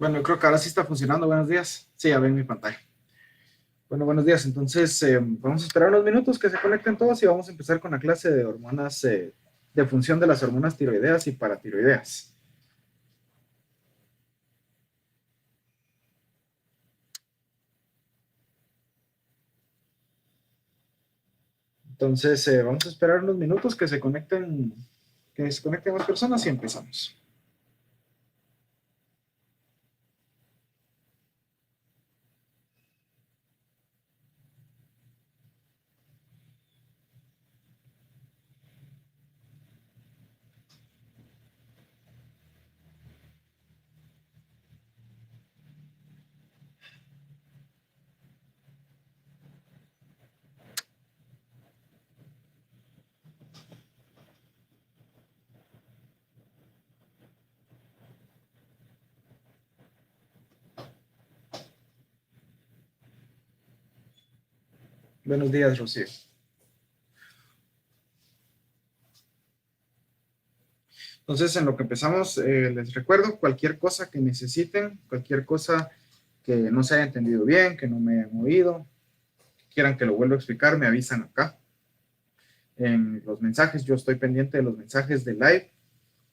Bueno, creo que ahora sí está funcionando. Buenos días. Sí, ya ven mi pantalla. Bueno, buenos días. Entonces, vamos a esperar unos minutos que se conecten todos y vamos a empezar con la clase de hormonas, de función de las hormonas tiroideas y paratiroideas. Entonces, vamos a esperar unos minutos que se conecten más personas y empezamos. Buenos días, Rocío. Entonces, en lo que empezamos, les recuerdo cualquier cosa que necesiten, cualquier cosa que no se haya entendido bien, que no me hayan oído, que quieran que lo vuelva a explicar, me avisan acá en los mensajes. Yo estoy pendiente de los mensajes de live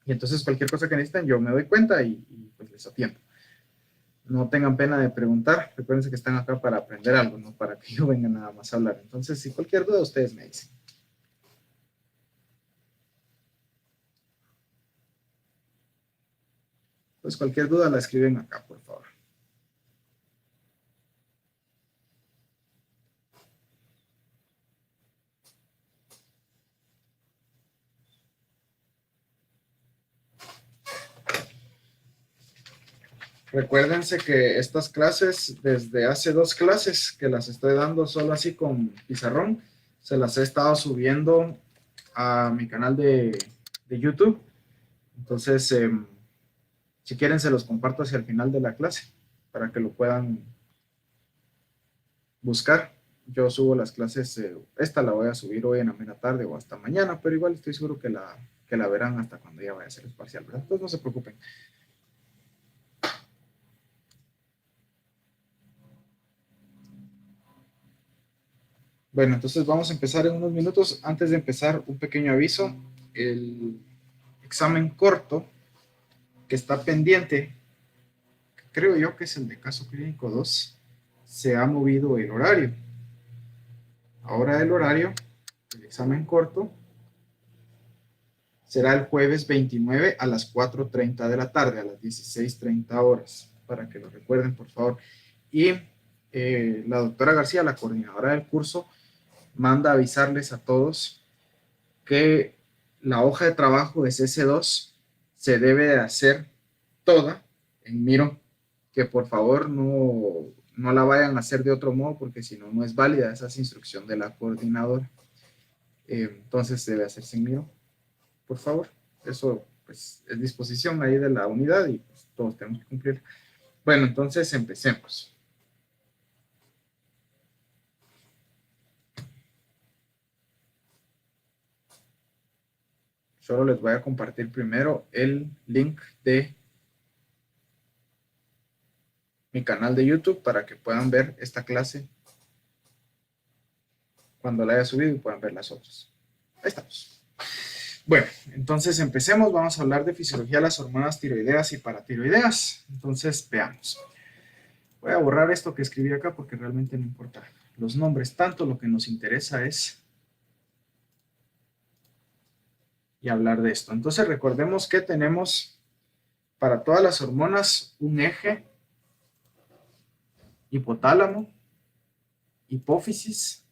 y entonces cualquier cosa que necesiten yo me doy cuenta y pues les atiendo. No tengan pena de preguntar. Recuerden que están acá para aprender algo, no para que yo venga nada más a hablar. Entonces, si cualquier duda, ustedes me dicen. Pues cualquier duda la escriben acá, por favor. Recuérdense que estas clases, desde hace 2 clases que las estoy dando solo así con pizarrón, se las he estado subiendo a mi canal de YouTube. Entonces, si quieren, se los comparto hacia el final de la clase para que lo puedan buscar. Yo subo las clases, esta la voy a subir hoy en la media tarde o hasta mañana, pero igual estoy seguro que la verán hasta cuando ya vaya a ser el parcial, ¿verdad? Entonces no se preocupen. Bueno, entonces vamos a empezar en unos minutos. Antes de empezar, un pequeño aviso. El examen corto que está pendiente, creo yo que es el de caso clínico 2, se ha movido el horario. Ahora el horario, el examen corto, será el jueves 29 a las 4:30 de la tarde, a las 16:30 horas, para que lo recuerden, por favor. Y la doctora García, la coordinadora del curso, manda avisarles a todos que la hoja de trabajo de CC2 se debe de hacer toda en Miro, que por favor no la vayan a hacer de otro modo, porque si no, no es válida. Esa es instrucción de la coordinadora. Entonces debe hacerse en Miro, por favor. Eso pues es disposición ahí de la unidad y pues, todos tenemos que cumplir. Bueno, entonces empecemos. Solo les voy a compartir primero el link de mi canal de YouTube para que puedan ver esta clase cuando la haya subido y puedan ver las otras. Ahí estamos. Bueno, entonces empecemos. Vamos a hablar de fisiología de las hormonas tiroideas y paratiroideas. Entonces, veamos. Voy a borrar esto que escribí acá porque realmente no importa los nombres tanto. Lo que nos interesa es y hablar de esto. Entonces, recordemos que tenemos para todas las hormonas un eje hipotálamo, hipófisis,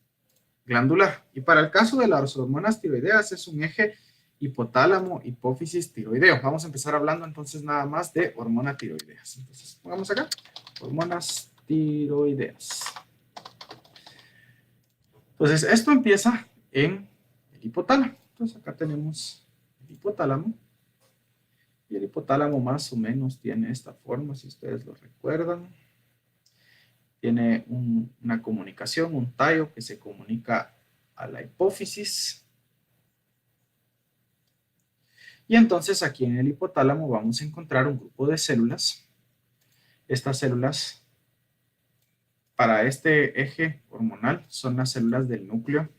glandular. Y para el caso de las hormonas tiroideas es un eje hipotálamo, hipófisis, tiroideo. Vamos a empezar hablando entonces nada más de hormonas tiroideas. Entonces, pongamos acá, hormonas tiroideas. Entonces, esto empieza en el hipotálamo. Entonces, acá tenemos el hipotálamo. Y el hipotálamo más o menos tiene esta forma, si ustedes lo recuerdan. Tiene una comunicación, un tallo que se comunica a la hipófisis. Y entonces aquí en el hipotálamo vamos a encontrar un grupo de células Estas células para este eje hormonal son las células del núcleo.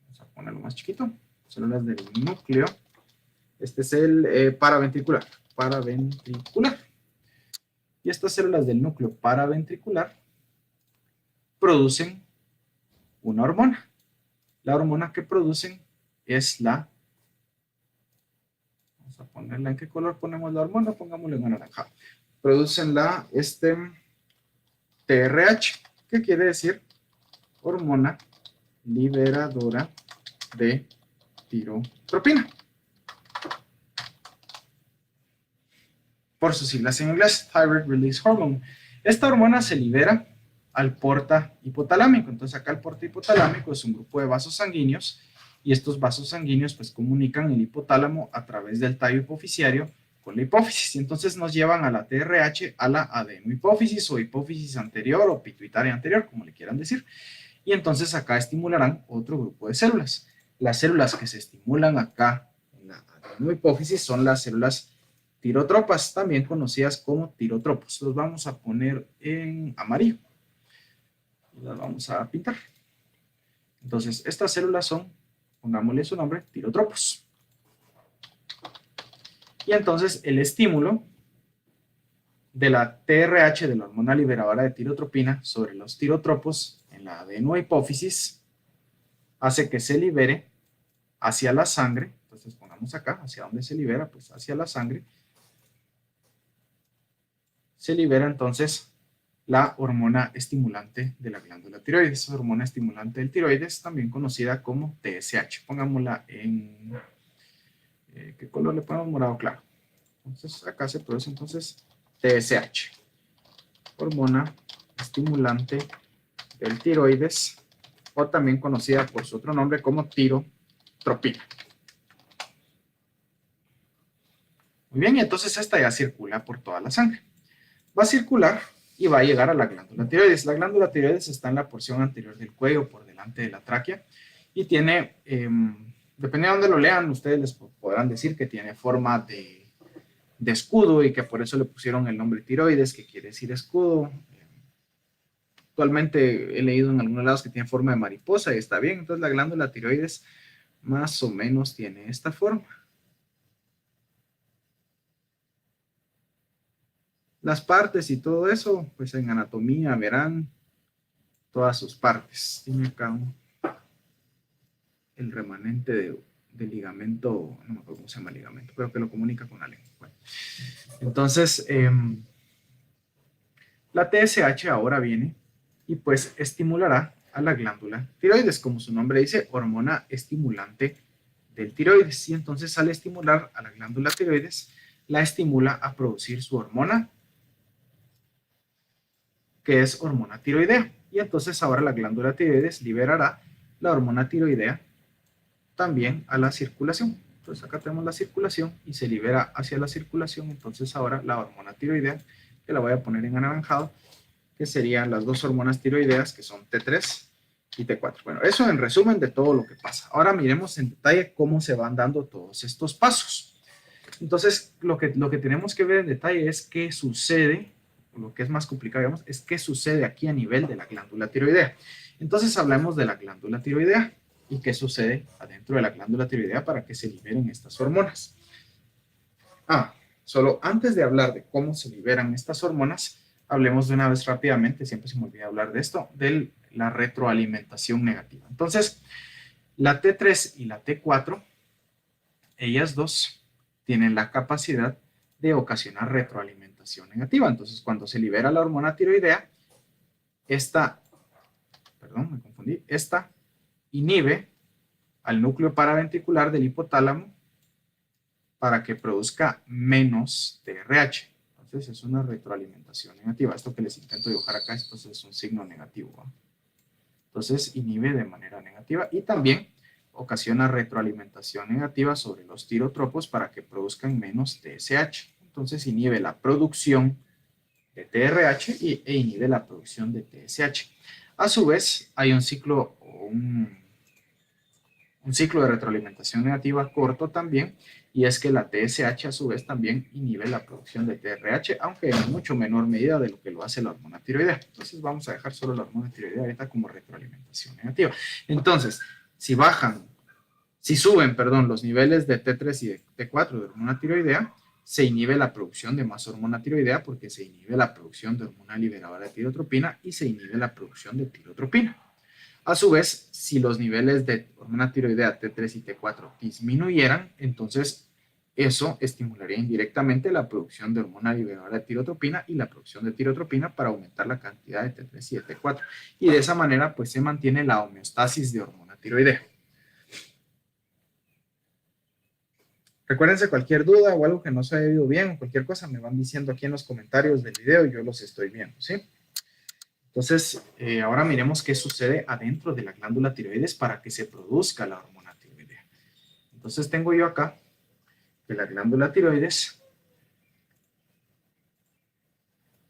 Vamos a ponerlo más chiquito. Células del núcleo. Este es el paraventricular. Paraventricular. Y estas células del núcleo paraventricular producen una hormona. La hormona que producen es la... Vamos a ponerla. ¿En qué color ponemos la hormona? Pongámosla en anaranjado. Producen la TRH, que quiere decir hormona liberadora de tirotropina, por sus siglas en inglés, Thyroid Release Hormone. Esta hormona se libera al porta hipotalámico. Entonces acá el porta hipotalámico es un grupo de vasos sanguíneos y estos vasos sanguíneos pues comunican el hipotálamo a través del tallo hipoficiario con la hipófisis, y entonces nos llevan a la TRH, a la adenohipófisis o hipófisis anterior o pituitaria anterior, como le quieran decir, y entonces acá estimularán otro grupo de células. Las células que se estimulan acá en la adenohipófisis son las células tirotropas, también conocidas como tirotropos. Los vamos a poner en amarillo. Las vamos a pintar. Entonces, estas células son, pongámosle su nombre, tirotropos. Y entonces el estímulo de la TRH, de la hormona liberadora de tirotropina, sobre los tirotropos en la adenohipófisis, hace que se libere hacia la sangre. Entonces pongamos acá, ¿hacia dónde se libera? Pues hacia la sangre. Se libera entonces la hormona estimulante de la glándula tiroides. Esa hormona estimulante del tiroides, también conocida como TSH. Pongámosla en... ¿qué color le ponemos? Morado claro. Entonces acá se produce entonces TSH, hormona estimulante del tiroides, o también conocida por su otro nombre como tirotropina. Muy bien, y entonces esta ya circula por toda la sangre. Va a circular y va a llegar a la glándula tiroides. La glándula tiroides está en la porción anterior del cuello, por delante de la tráquea, y tiene... dependiendo de dónde lo lean, ustedes les podrán decir que tiene forma de escudo y que por eso le pusieron el nombre tiroides, que quiere decir escudo. Actualmente he leído en algunos lados que tiene forma de mariposa y está bien. Entonces la glándula tiroides más o menos tiene esta forma. Las partes y todo eso, pues en anatomía verán todas sus partes. Tiene acá el remanente de ligamento, no me acuerdo cómo se llama ligamento, pero que lo comunica con la lengua. Bueno, entonces, la TSH ahora viene y pues estimulará a la glándula tiroides, como su nombre dice, hormona estimulante del tiroides. Y entonces al estimular a la glándula tiroides, la estimula a producir su hormona, que es hormona tiroidea. Y entonces ahora la glándula tiroides liberará la hormona tiroidea también a la circulación. Entonces acá tenemos la circulación y se libera hacia la circulación. Entonces ahora la hormona tiroidea, que la voy a poner en anaranjado, que serían las dos hormonas tiroideas, que son T3 y T4. Bueno, eso en resumen de todo lo que pasa. Ahora miremos en detalle cómo se van dando todos estos pasos. Entonces, lo que tenemos que ver en detalle es qué sucede, lo que es más complicado, digamos, es qué sucede aquí a nivel de la glándula tiroidea. Entonces, hablemos de la glándula tiroidea y qué sucede adentro de la glándula tiroidea para que se liberen estas hormonas. Solo antes de hablar de cómo se liberan estas hormonas, hablemos de una vez rápidamente, siempre se me olvida hablar de esto, de la retroalimentación negativa. Entonces, la T3 y la T4, ellas dos tienen la capacidad de ocasionar retroalimentación negativa. Entonces, cuando se libera la hormona tiroidea, esta inhibe al núcleo paraventricular del hipotálamo para que produzca menos TRH. Entonces es una retroalimentación negativa. Esto que les intento dibujar acá, entonces es un signo negativo, ¿no? Entonces inhibe de manera negativa y también ocasiona retroalimentación negativa sobre los tirotropos para que produzcan menos TSH. Entonces inhibe la producción de TRH e inhibe la producción de TSH. A su vez, hay un ciclo o un un ciclo de retroalimentación negativa corto también, y es que la TSH a su vez también inhibe la producción de TRH, aunque en mucho menor medida de lo que lo hace la hormona tiroidea. Entonces vamos a dejar solo la hormona tiroidea ahorita como retroalimentación negativa. Entonces, si suben, los niveles de T3 y de T4 de hormona tiroidea, se inhibe la producción de más hormona tiroidea porque se inhibe la producción de hormona liberadora de tirotropina y se inhibe la producción de tirotropina. A su vez, si los niveles de hormona tiroidea T3 y T4 disminuyeran, entonces eso estimularía indirectamente la producción de hormona liberadora de tirotropina y la producción de tirotropina para aumentar la cantidad de T3 y de T4. Y de esa manera, pues se mantiene la homeostasis de hormona tiroidea. Recuérdense, cualquier duda o algo que no se haya ido bien o cualquier cosa, me van diciendo aquí en los comentarios del video y yo los estoy viendo, ¿sí? Entonces, ahora miremos qué sucede adentro de la glándula tiroides para que se produzca la hormona tiroidea. Entonces, tengo yo acá que la glándula tiroides,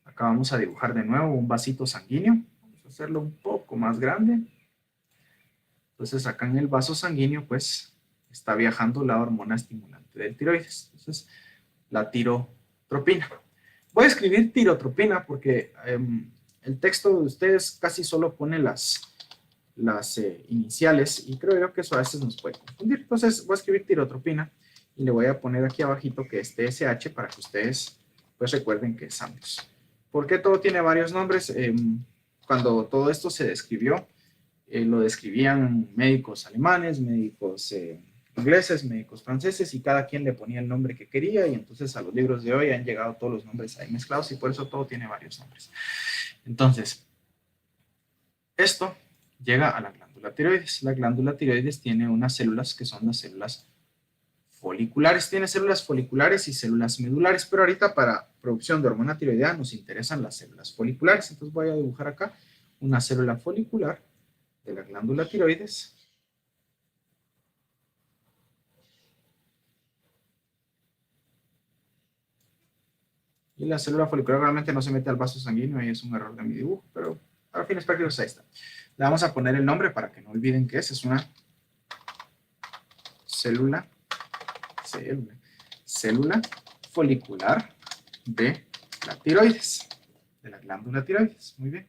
acá vamos a dibujar de nuevo un vasito sanguíneo, vamos a hacerlo un poco más grande. Entonces, acá en el vaso sanguíneo, pues, está viajando la hormona estimulante del tiroides. Entonces, la tirotropina. Voy a escribir tirotropina porque el texto de ustedes casi solo pone las iniciales y creo yo que eso a veces nos puede confundir. Entonces voy a escribir tirotropina y le voy a poner aquí abajito que es TSH para que ustedes pues recuerden que es ambos. ¿Por qué todo tiene varios nombres? Cuando todo esto se describió, lo describían médicos alemanes, médicos ingleses, médicos franceses, y cada quien le ponía el nombre que quería, y entonces a los libros de hoy han llegado todos los nombres ahí mezclados y por eso todo tiene varios nombres. Entonces, esto llega a la glándula tiroides. La glándula tiroides tiene unas células que son las células foliculares. Tiene células foliculares y células medulares, pero ahorita para producción de hormona tiroidea nos interesan las células foliculares. Entonces voy a dibujar acá una célula folicular de la glándula tiroides. Y la célula folicular realmente no se mete al vaso sanguíneo, ahí es un error de mi dibujo, pero para fines prácticos ahí está. Le vamos a poner el nombre para que no olviden que es una célula folicular de la tiroides, de la glándula tiroides. Muy bien.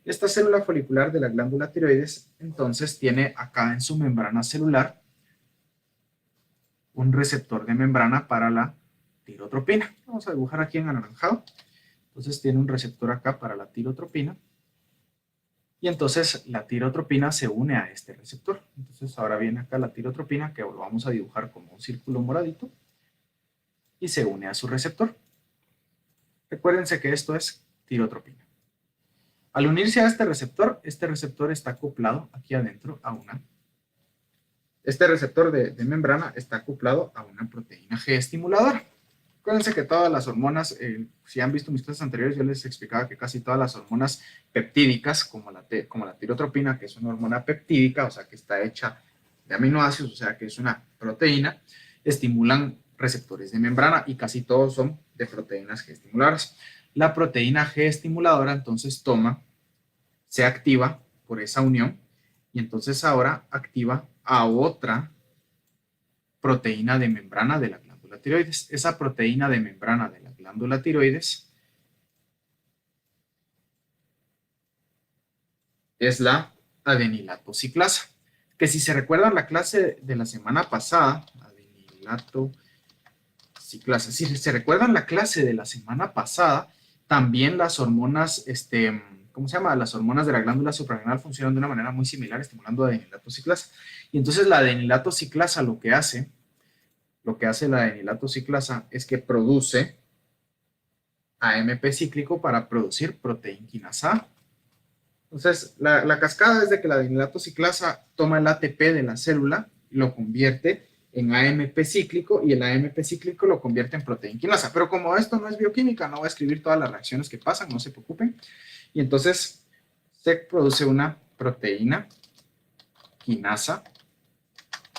Esta célula folicular de la glándula tiroides, entonces, tiene acá en su membrana celular un receptor de membrana para la tirotropina. Vamos a dibujar aquí en anaranjado. Entonces tiene un receptor acá para la tirotropina. Y entonces la tirotropina se une a este receptor. Entonces ahora viene acá la tirotropina, que lo vamos a dibujar como un círculo moradito. Y se une a su receptor. Recuérdense que esto es tirotropina. Al unirse a este receptor está acoplado aquí adentro a una... Este receptor de membrana está acoplado a una proteína G estimuladora. Acuérdense que todas las hormonas, si han visto mis clases anteriores, yo les explicaba que casi todas las hormonas peptídicas, como la tirotropina, que es una hormona peptídica, o sea, que está hecha de aminoácidos, o sea, que es una proteína, estimulan receptores de membrana y casi todos son de proteínas G estimuladoras. La proteína G estimuladora entonces se activa por esa unión y entonces ahora activa a otra proteína de membrana de la glándula tiroides. Esa proteína de membrana de la glándula tiroides es la adenilatociclasa, que si se recuerdan la clase de la semana pasada, adenilatociclasa, si se recuerdan la clase de la semana pasada, también las hormonas, ¿cómo se llama? Las hormonas de la glándula suprarrenal funcionan de una manera muy similar, estimulando adenilatociclasa. Y entonces la adenilatociclasa lo que hace la adenilatociclasa es que produce AMP cíclico para producir proteína quinasa A. Entonces, la cascada es de que la adenilatociclasa toma el ATP de la célula y lo convierte en AMP cíclico y el AMP cíclico lo convierte en proteína quinasa. Pero como esto no es bioquímica, no voy a escribir todas las reacciones que pasan, no se preocupen. Y entonces se produce una proteína quinasa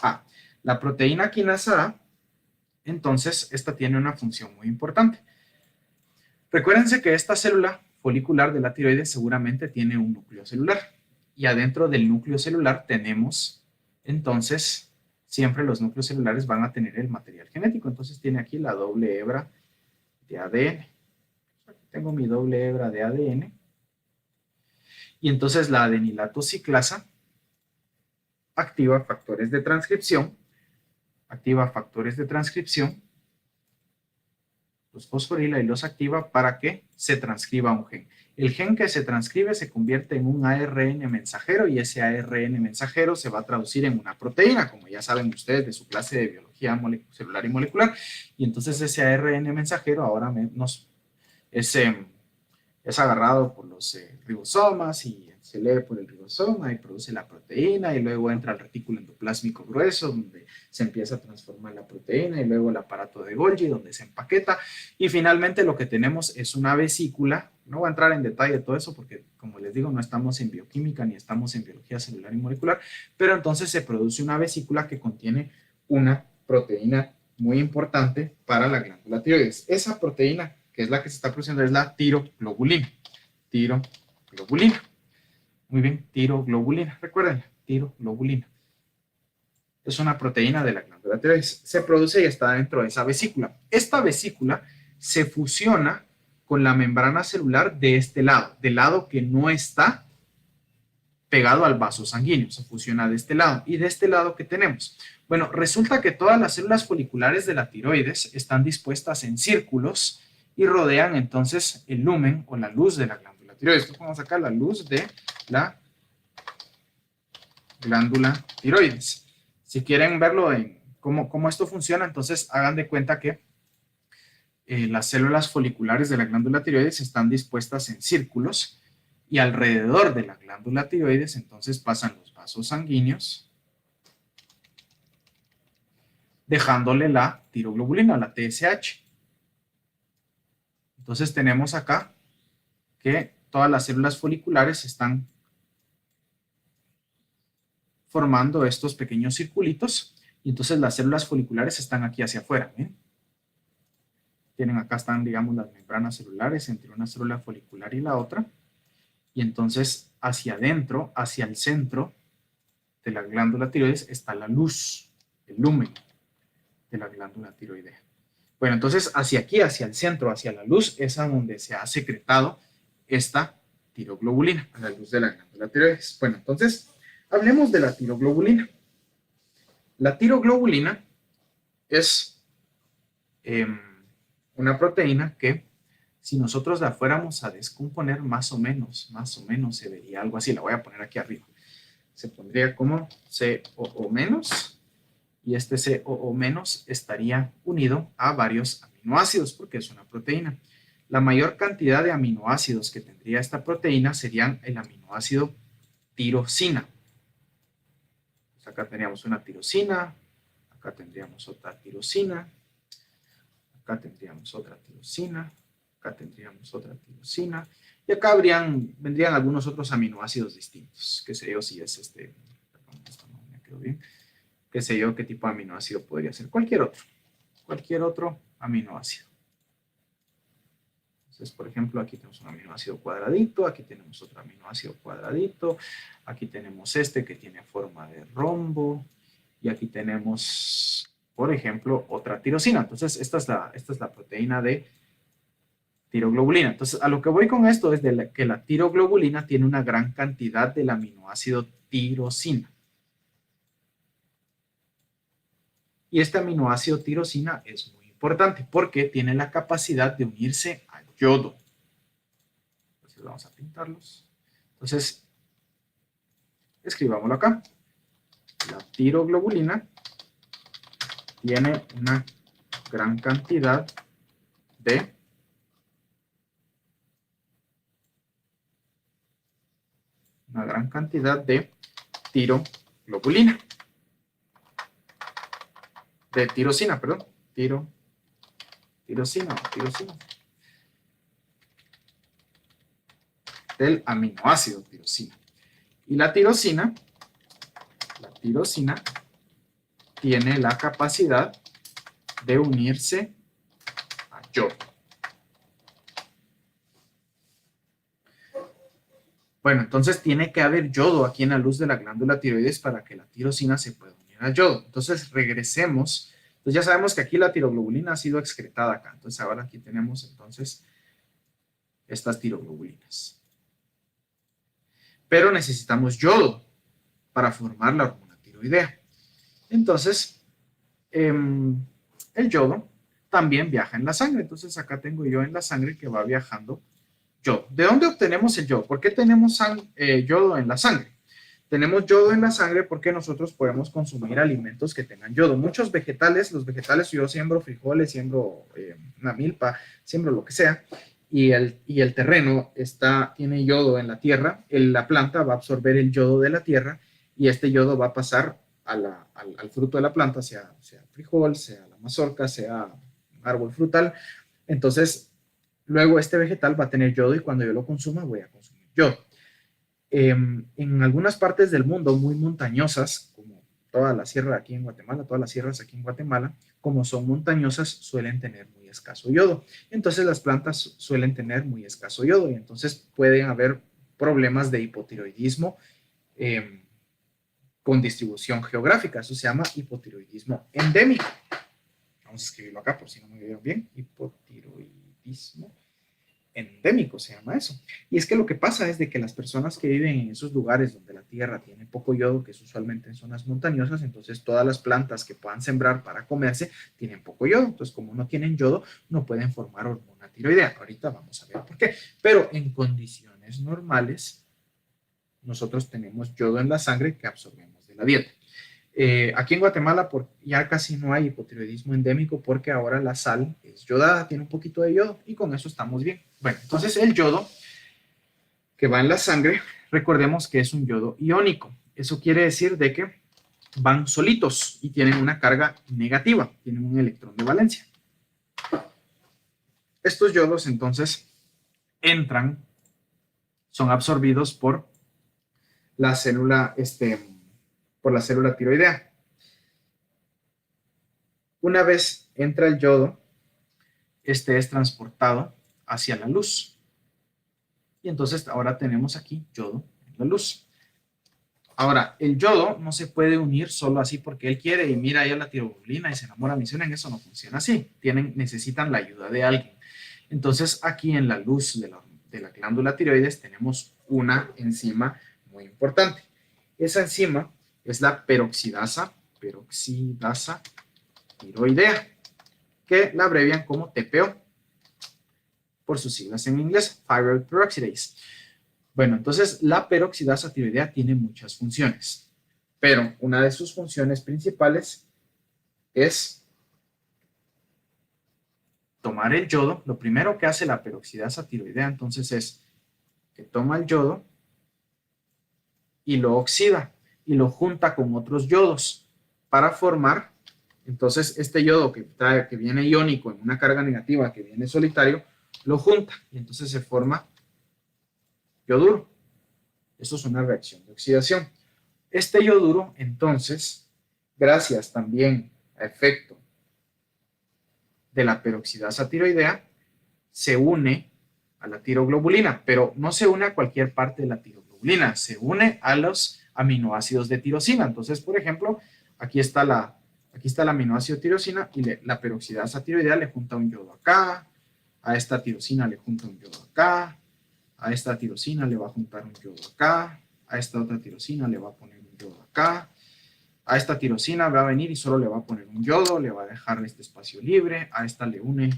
A. La proteína quinasa A, entonces, esta tiene una función muy importante. Recuérdense que esta célula folicular de la tiroides seguramente tiene un núcleo celular. Y adentro del núcleo celular tenemos entonces siempre los núcleos celulares van a tener el material genético. Entonces tiene aquí la doble hebra de ADN. Aquí tengo mi doble hebra de ADN. Y entonces la adenilato ciclasa activa factores de transcripción, los fosforila y los activa para que se transcriba un gen. El gen que se transcribe se convierte en un ARN mensajero y ese ARN mensajero se va a traducir en una proteína, como ya saben ustedes de su clase de biología celular y molecular. Y entonces ese ARN mensajero ahora es agarrado por los ribosomas y se lee por el ribosoma y produce la proteína y luego entra al retículo endoplásmico grueso donde se empieza a transformar la proteína y luego el aparato de Golgi donde se empaqueta y finalmente lo que tenemos es una vesícula. No voy a entrar en detalle de todo eso porque como les digo no estamos en bioquímica ni estamos en biología celular y molecular, pero entonces se produce una vesícula que contiene una proteína muy importante para la glándula tiroides. Esa proteína que es la que se está produciendo, es la tiroglobulina. Tiroglobulina. Muy bien, tiroglobulina. Recuerden, tiroglobulina. Es una proteína de la glándula tiroides. Se produce y está dentro de esa vesícula. Esta vesícula se fusiona con la membrana celular de este lado, del lado que no está pegado al vaso sanguíneo. Se fusiona de este lado. ¿Y de este lado qué tenemos? Bueno, resulta que todas las células foliculares de la tiroides están dispuestas en círculos y rodean entonces el lumen o la luz de la glándula tiroides. Entonces vamos a sacar la luz de la glándula tiroides. Si quieren verlo en cómo esto funciona, entonces hagan de cuenta que las células foliculares de la glándula tiroides están dispuestas en círculos y alrededor de la glándula tiroides entonces pasan los vasos sanguíneos dejándole la tiroglobulina, la TSH. Entonces tenemos acá que todas las células foliculares están formando estos pequeños circulitos y entonces las células foliculares están aquí hacia afuera. ¿Bien? Tienen acá están, digamos, las membranas celulares entre una célula folicular y la otra y entonces hacia adentro, hacia el centro de la glándula tiroides está la luz, el lumen de la glándula tiroidea. Bueno, entonces hacia aquí, hacia el centro, hacia la luz, es a donde se ha secretado esta tiroglobulina, a la luz de la glándula tiroides. Bueno, entonces, hablemos de la tiroglobulina. La tiroglobulina es una proteína que, si nosotros la fuéramos a descomponer, más o menos se vería algo así. La voy a poner aquí arriba. Se pondría como COO- y este COO- estaría unido a varios aminoácidos porque es una proteína. La mayor cantidad de aminoácidos que tendría esta proteína serían el aminoácido tirosina. Pues acá tendríamos una tirosina, acá tendríamos otra tirosina, acá tendríamos otra tirosina, acá tendríamos otra tirosina, y acá vendrían algunos otros aminoácidos distintos, qué sé yo si es esto no me quedó bien, qué sé yo qué tipo de aminoácido podría ser, cualquier otro aminoácido. Entonces, por ejemplo, aquí tenemos un aminoácido cuadradito, aquí tenemos otro aminoácido cuadradito, aquí tenemos este que tiene forma de rombo, y aquí tenemos, por ejemplo, otra tirosina. Entonces, esta es la proteína de tiroglobulina. Entonces, a lo que voy con esto es que la tiroglobulina tiene una gran cantidad del aminoácido tirosina. Y este aminoácido tirosina es muy importante porque tiene la capacidad de unirse a yodo. Entonces vamos a pintarlos. Entonces, escribámoslo acá. La tiroglobulina tiene una gran cantidad de tiroglobulina. De tirosina, perdón. Tirosina. Del aminoácido tirosina. Y la tirosina tiene la capacidad de unirse a yodo. Bueno, entonces tiene que haber yodo aquí en la luz de la glándula tiroides para que la tirosina se pueda unir al yodo. Entonces regresemos. Entonces ya sabemos que aquí la tiroglobulina ha sido excretada acá. Entonces ahora aquí tenemos entonces estas tiroglobulinas. Pero necesitamos yodo para formar la hormona tiroidea. Entonces, el yodo también viaja en la sangre. Entonces acá tengo yo en la sangre que va viajando yodo. ¿De dónde obtenemos el yodo? ¿Por qué tenemos yodo en la sangre? Tenemos yodo en la sangre porque nosotros podemos consumir alimentos que tengan yodo. Muchos vegetales, los vegetales, yo siembro frijoles, siembro una milpa, siembro lo que sea, y el terreno tiene yodo en la tierra, la planta va a absorber el yodo de la tierra y este yodo va a pasar al fruto de la planta, sea frijol, sea la mazorca, sea árbol frutal. Entonces, luego este vegetal va a tener yodo y cuando yo lo consuma voy a consumir yodo. En algunas partes del mundo muy montañosas, como toda la sierra aquí en Guatemala, todas las sierras aquí en Guatemala, como son montañosas, suelen tener muy escaso yodo. Entonces las plantas suelen tener muy escaso yodo y entonces pueden haber problemas de hipotiroidismo con distribución geográfica. Eso se llama hipotiroidismo endémico. Vamos a escribirlo acá por si no me vieron bien. Hipotiroidismo endémico se llama eso. Y es que lo que pasa es de que las personas que viven en esos lugares donde la tierra tiene poco yodo, que es usualmente en zonas montañosas, entonces todas las plantas que puedan sembrar para comerse tienen poco yodo. Entonces, como no tienen yodo, no pueden formar hormona tiroidea. Ahorita vamos a ver por qué. Pero en condiciones normales, nosotros tenemos yodo en la sangre que absorbemos de la dieta. Aquí en Guatemala ya casi no hay hipotiroidismo endémico porque ahora la sal es yodada, tiene un poquito de yodo y con eso estamos bien. Bueno, entonces el yodo que va en la sangre, recordemos que es un yodo iónico. Eso quiere decir de que van solitos y tienen una carga negativa, tienen un electrón de valencia. Estos yodos entonces son absorbidos por la célula tiroidea. Una vez entra el yodo, es transportado hacia la luz. Y entonces ahora tenemos aquí yodo en la luz. Ahora, el yodo no se puede unir solo así porque él quiere y mira ahí a la tiroglobulina y se enamora, misionen, eso no funciona así. Necesitan la ayuda de alguien. Entonces aquí en la luz de la glándula tiroides tenemos una enzima muy importante. Esa enzima es la peroxidasa tiroidea, que la abrevian como TPO, por sus siglas en inglés, thyroid peroxidase. Bueno, entonces la peroxidasa tiroidea tiene muchas funciones, pero una de sus funciones principales es tomar el yodo. Lo primero que hace la peroxidasa tiroidea entonces es que toma el yodo y lo oxida y lo junta con otros yodos para formar, entonces este yodo que viene iónico en una carga negativa, que viene solitario, lo junta y entonces se forma yoduro. Eso es una reacción de oxidación. Este yoduro, entonces, gracias también a efecto de la peroxidasa tiroidea, se une a la tiroglobulina, pero no se une a cualquier parte de la tiroglobulina, se une a los aminoácidos de tirosina. Entonces, por ejemplo, aquí está el aminoácido tirosina y la peroxidasa tiroidea le junta un yodo acá, a esta tirosina le junta un yodo acá, a esta tirosina le va a juntar un yodo acá, a esta otra tirosina le va a poner un yodo acá, a esta tirosina va a venir y solo le va a poner un yodo, le va a dejar este espacio libre, a esta le une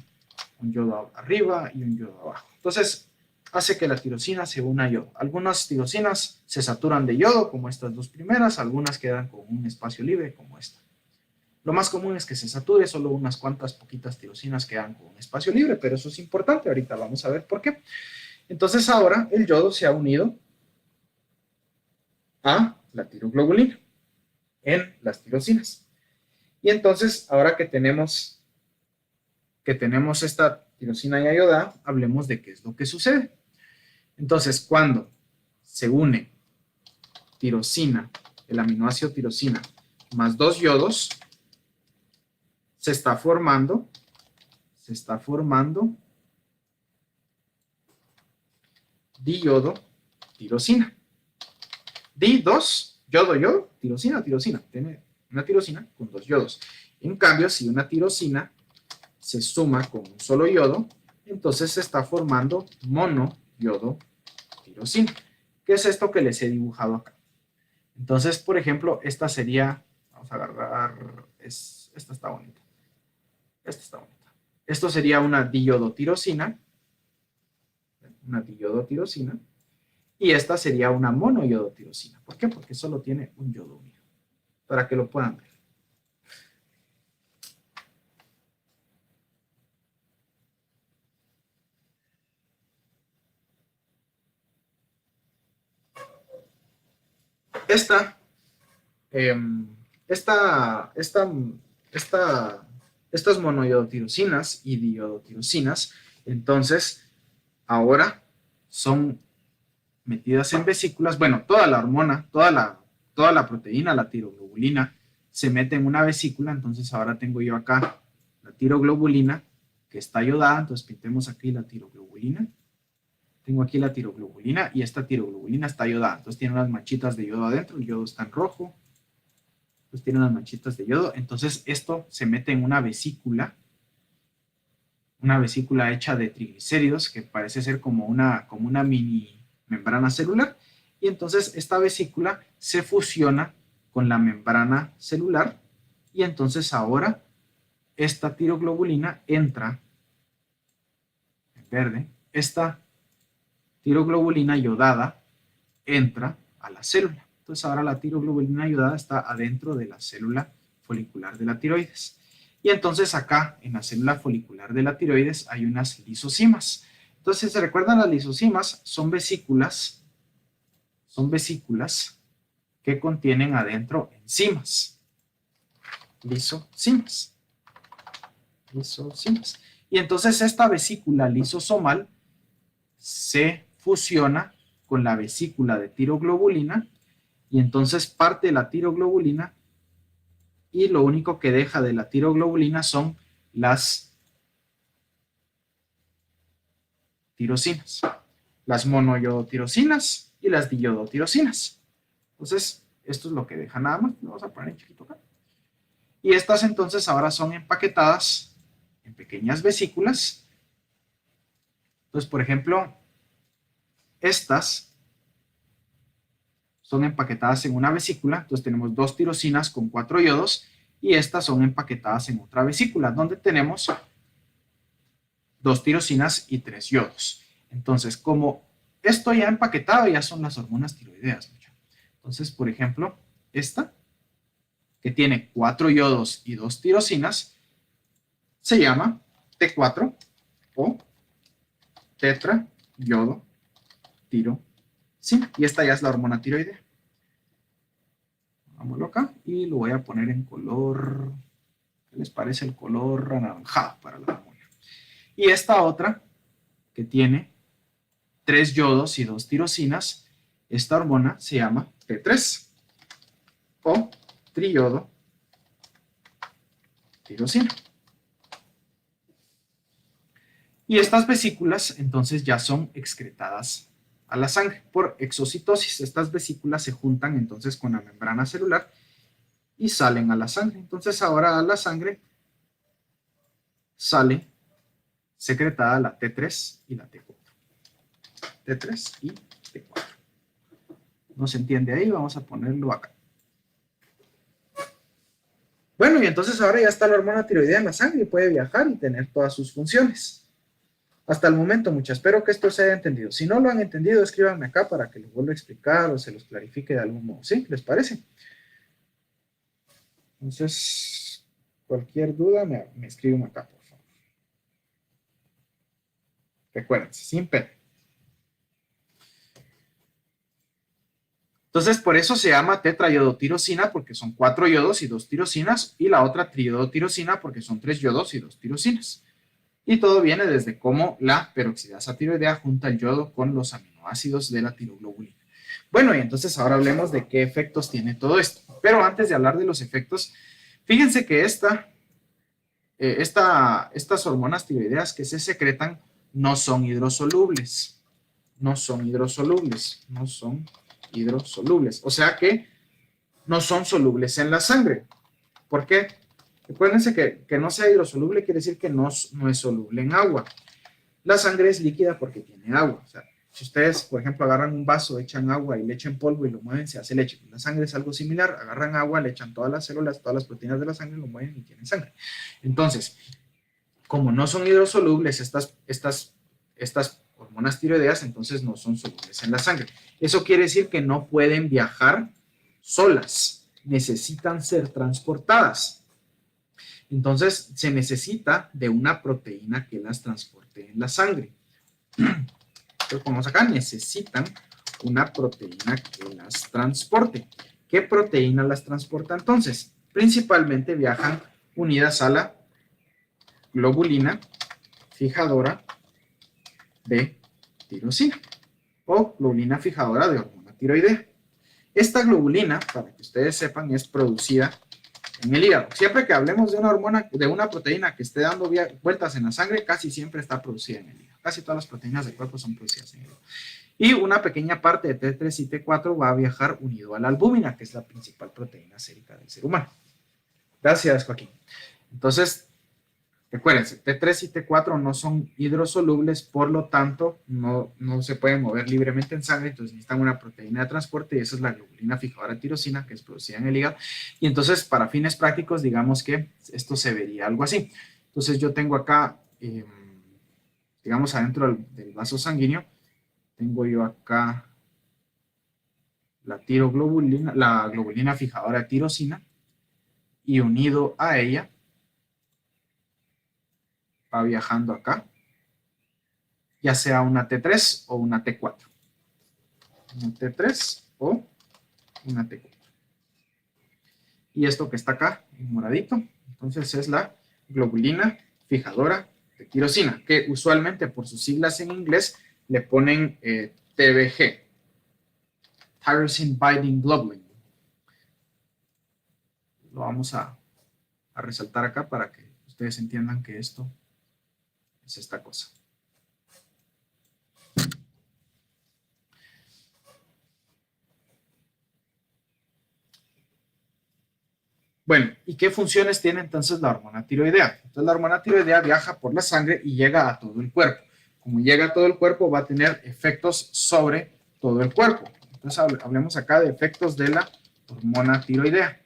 un yodo arriba y un yodo abajo. Entonces, hace que la tirosina se una a yodo. Algunas tirosinas se saturan de yodo, como estas dos primeras, algunas quedan con un espacio libre, como esta. Lo más común es que se sature, solo unas cuantas poquitas tirosinas quedan con un espacio libre, pero eso es importante, ahorita vamos a ver por qué. Entonces ahora el yodo se ha unido a la tiroglobulina en las tirosinas. Y entonces, ahora que tenemos esta tirosina ya iodada, hablemos de qué es lo que sucede. Entonces, cuando se une tirosina, el aminoácido tirosina, más dos yodos, se está formando diyodo tirosina. Di2, yodo, yodo, tirosina, tirosina. Tiene una tirosina con 2 yodos. En cambio, si una tirosina se suma con un solo yodo, entonces se está formando monoyodo tirosina. ¿Qué es esto que les he dibujado acá? Entonces, por ejemplo, esta sería, vamos a agarrar, esta está bonita. Esta está bonita. Esto sería una diyodotirosina. Una diyodotirosina. Y esta sería una monoyodotirosina. ¿Por qué? Porque solo tiene un yodo unido. Para que lo puedan ver. Estas monoyodotirosinas y diyodotirosinas, entonces, ahora son metidas en vesículas. Bueno, toda la hormona, toda la proteína, la tiroglobulina, se mete en una vesícula. Entonces, ahora tengo yo acá la tiroglobulina, que está yodada. Entonces, pintemos aquí la tiroglobulina. Tengo aquí la tiroglobulina y esta tiroglobulina está yodada. Entonces tiene unas manchitas de yodo adentro, el yodo está en rojo. Entonces tiene unas manchitas de yodo. Entonces esto se mete en una vesícula hecha de triglicéridos, que parece ser como una mini membrana celular. Y entonces esta vesícula se fusiona con la membrana celular y entonces ahora esta tiroglobulina entra en verde. Esta tiroglobulina yodada entra a la célula. Entonces ahora la tiroglobulina yodada está adentro de la célula folicular de la tiroides. Y entonces acá en la célula folicular de la tiroides hay unas lisosimas. Entonces, ¿se recuerdan? Las lisosimas son vesículas que contienen adentro enzimas. Lisosimas. Y entonces esta vesícula lisosomal se fusiona con la vesícula de tiroglobulina y entonces parte de la tiroglobulina y lo único que deja de la tiroglobulina son las tirosinas, las monoyodotirosinas y las diyodotirosinas. Entonces, esto es lo que deja nada más. Lo vamos a poner en chiquito acá. Y estas entonces ahora son empaquetadas en pequeñas vesículas. Entonces, por ejemplo, estas son empaquetadas en una vesícula. Entonces tenemos 2 tirosinas con 4 yodos y estas son empaquetadas en otra vesícula donde tenemos 2 tirosinas y 3 yodos. Entonces, como esto ya empaquetado ya son las hormonas tiroideas. Entonces, por ejemplo, esta que tiene 4 yodos y 2 tirosinas se llama T4 o tetrayodo tirosina. Y esta ya es la hormona tiroidea. Vámonos acá y lo voy a poner en color, ¿qué les parece el color anaranjado para la hormona? Y esta otra que tiene 3 yodos y 2 tirosinas, esta hormona se llama T3 o triyodo tirosina. Y estas vesículas entonces ya son excretadas a la sangre por exocitosis. Estas vesículas se juntan entonces con la membrana celular y salen a la sangre. Entonces ahora a la sangre sale secretada la T3 y la T4. T3 y T4. ¿No se entiende ahí? Vamos a ponerlo acá. Bueno, y entonces ahora ya está la hormona tiroidea en la sangre y puede viajar y tener todas sus funciones. Hasta el momento, muchas. Espero que esto se haya entendido. Si no lo han entendido, escríbanme acá para que les vuelva a explicar o se los clarifique de algún modo. ¿Sí? ¿Les parece? Entonces, cualquier duda me escriben acá, por favor. Recuérdense, sin pena. Entonces, por eso se llama tetrayodotirosina, porque son 4 yodos y 2 tirosinas, y la otra triyodotirosina, porque son 3 yodos y 2 tirosinas. Y todo viene desde cómo la peroxidasa tiroidea junta el yodo con los aminoácidos de la tiroglobulina. Bueno, y entonces ahora hablemos de qué efectos tiene todo esto. Pero antes de hablar de los efectos, fíjense que estas hormonas tiroideas que se secretan no son hidrosolubles. no son hidrosolubles, no son hidrosolubles, o sea que no son solubles en la sangre. ¿Por qué? Recuérdense que no sea hidrosoluble quiere decir que no es soluble en agua. La sangre es líquida porque tiene agua. O sea, si ustedes, por ejemplo, agarran un vaso, echan agua y le echan polvo y lo mueven, se hace leche. La sangre es algo similar. Agarran agua, le echan todas las células, todas las proteínas de la sangre, lo mueven y tienen sangre. Entonces, como no son hidrosolubles estas hormonas tiroideas, entonces no son solubles en la sangre. Eso quiere decir que no pueden viajar solas. Necesitan ser transportadas. Entonces, se necesita de una proteína que las transporte en la sangre. Entonces, pongamos acá, necesitan una proteína que las transporte. ¿Qué proteína las transporta entonces? Principalmente viajan unidas a la globulina fijadora de tirosina o globulina fijadora de hormona tiroidea. Esta globulina, para que ustedes sepan, es producida en el hígado. Siempre que hablemos de una hormona, de una proteína que esté dando vueltas en la sangre, casi siempre está producida en el hígado. Casi todas las proteínas del cuerpo son producidas en el hígado. Y una pequeña parte de T3 y T4 va a viajar unido a la albúmina, que es la principal proteína sérica del ser humano. Gracias, Joaquín. Entonces, recuérdense, T3 y T4 no son hidrosolubles, por lo tanto, no se pueden mover libremente en sangre, entonces necesitan una proteína de transporte y esa es la globulina fijadora de tirosina, que es producida en el hígado. Y entonces, para fines prácticos, digamos que esto se vería algo así. Entonces, yo tengo acá, digamos, adentro del vaso sanguíneo, tengo yo acá la tiroglobulina, la globulina fijadora de tirosina, y unido a ella, va viajando acá, ya sea una T3 o una T4. Una T3 o una T4. Y esto que está acá, en moradito, entonces es la globulina fijadora de tirosina, que usualmente por sus siglas en inglés le ponen TBG, Tyrosine Binding Globulin. Lo vamos a resaltar acá para que ustedes entiendan que esto es esta cosa. Bueno, ¿y qué funciones tiene entonces la hormona tiroidea? Entonces la hormona tiroidea viaja por la sangre y llega a todo el cuerpo. Como llega a todo el cuerpo, va a tener efectos sobre todo el cuerpo. Entonces hablemos acá de efectos de la hormona tiroidea.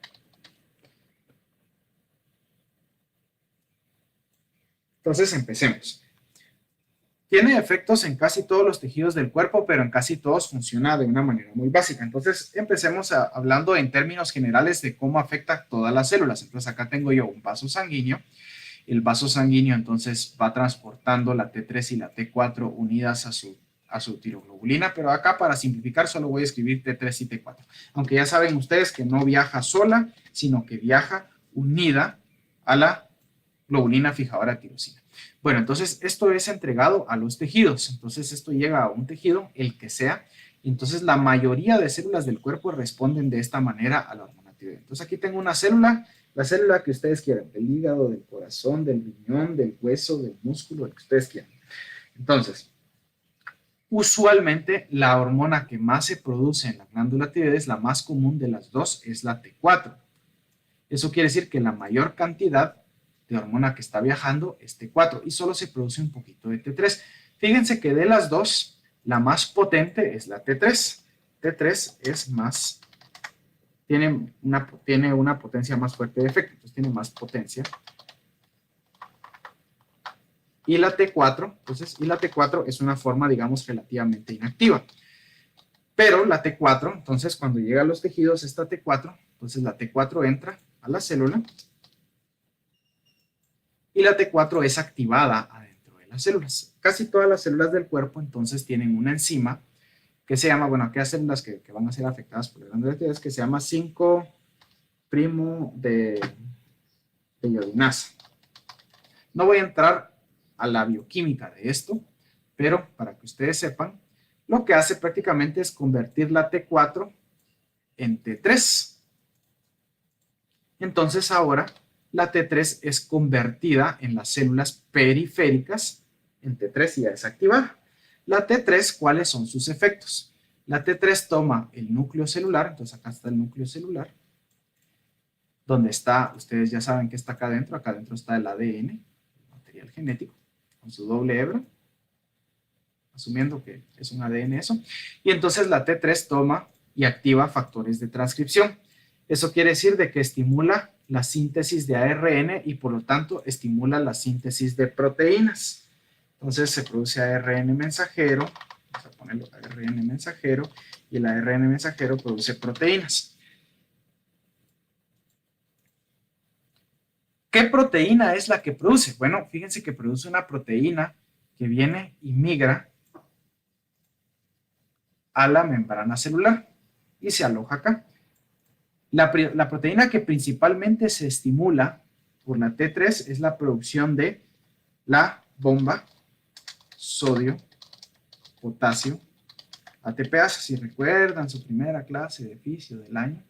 Entonces empecemos. Tiene efectos en casi todos los tejidos del cuerpo, pero en casi todos funciona de una manera muy básica. Entonces, empecemos hablando en términos generales de cómo afecta a todas las células. Entonces, acá tengo yo un vaso sanguíneo. El vaso sanguíneo, entonces, va transportando la T3 y la T4 unidas a su tiroglobulina, pero acá, para simplificar, solo voy a escribir T3 y T4. Aunque ya saben ustedes que no viaja sola, sino que viaja unida a la globulina fijadora de tirosina. Bueno, entonces esto es entregado a los tejidos. Entonces esto llega a un tejido, el que sea. Entonces la mayoría de células del cuerpo responden de esta manera a la hormona tiroidea. Entonces aquí tengo una célula, la célula que ustedes quieran, del hígado, del corazón, del riñón, del hueso, del músculo, el que ustedes quieran. Entonces, usualmente la hormona que más se produce en la glándula tiroides, la más común de las dos, es la T4. Eso quiere decir que la mayor cantidad de hormona que está viajando es T4 y solo se produce un poquito de T3. Fíjense que de las dos, la más potente es la T3. T3 es más, tiene una potencia más fuerte de efecto, entonces tiene más potencia. Y la T4, la T4 es una forma, digamos, relativamente inactiva. Pero la T4, entonces, cuando llega a los tejidos, esta T4, entonces la T4 entra a la célula y la T4 es activada adentro de las células. Casi todas las células del cuerpo entonces tienen una enzima que se llama, bueno, aquellas células que van a ser afectadas por la glándula tiroides, que se llama 5' de iodinasa. No voy a entrar a la bioquímica de esto, pero para que ustedes sepan, lo que hace prácticamente es convertir la T4 en T3. Entonces ahora la T3 es convertida en las células periféricas en T3 y ya es activada. La T3, ¿cuáles son sus efectos? La T3 toma el núcleo celular, entonces acá está el núcleo celular, donde está, ustedes ya saben que está acá adentro está el ADN, el material genético, con su doble hebra, asumiendo que es un ADN eso, y entonces la T3 toma y activa factores de transcripción. Eso quiere decir de que estimula la síntesis de ARN y por lo tanto estimula la síntesis de proteínas. Entonces se produce ARN mensajero, vamos a ponerlo ARN mensajero, y el ARN mensajero produce proteínas. ¿Qué proteína es la que produce? Bueno, fíjense que produce una proteína que viene y migra a la membrana celular y se aloja acá. La proteína que principalmente se estimula por la T3 es la producción de la bomba sodio, potasio, ATPasa, si recuerdan su primera clase de fisio del año.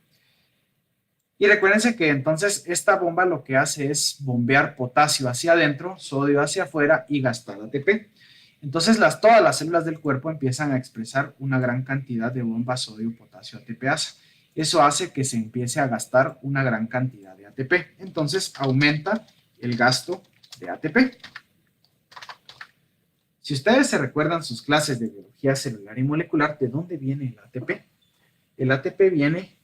Y recuérdense que entonces esta bomba lo que hace es bombear potasio hacia adentro, sodio hacia afuera y gastar ATP. Entonces todas las células del cuerpo empiezan a expresar una gran cantidad de bomba sodio, potasio, ATPasa. Eso hace que se empiece a gastar una gran cantidad de ATP. Entonces aumenta el gasto de ATP. Si ustedes se recuerdan sus clases de biología celular y molecular, ¿de dónde viene el ATP? El ATP viene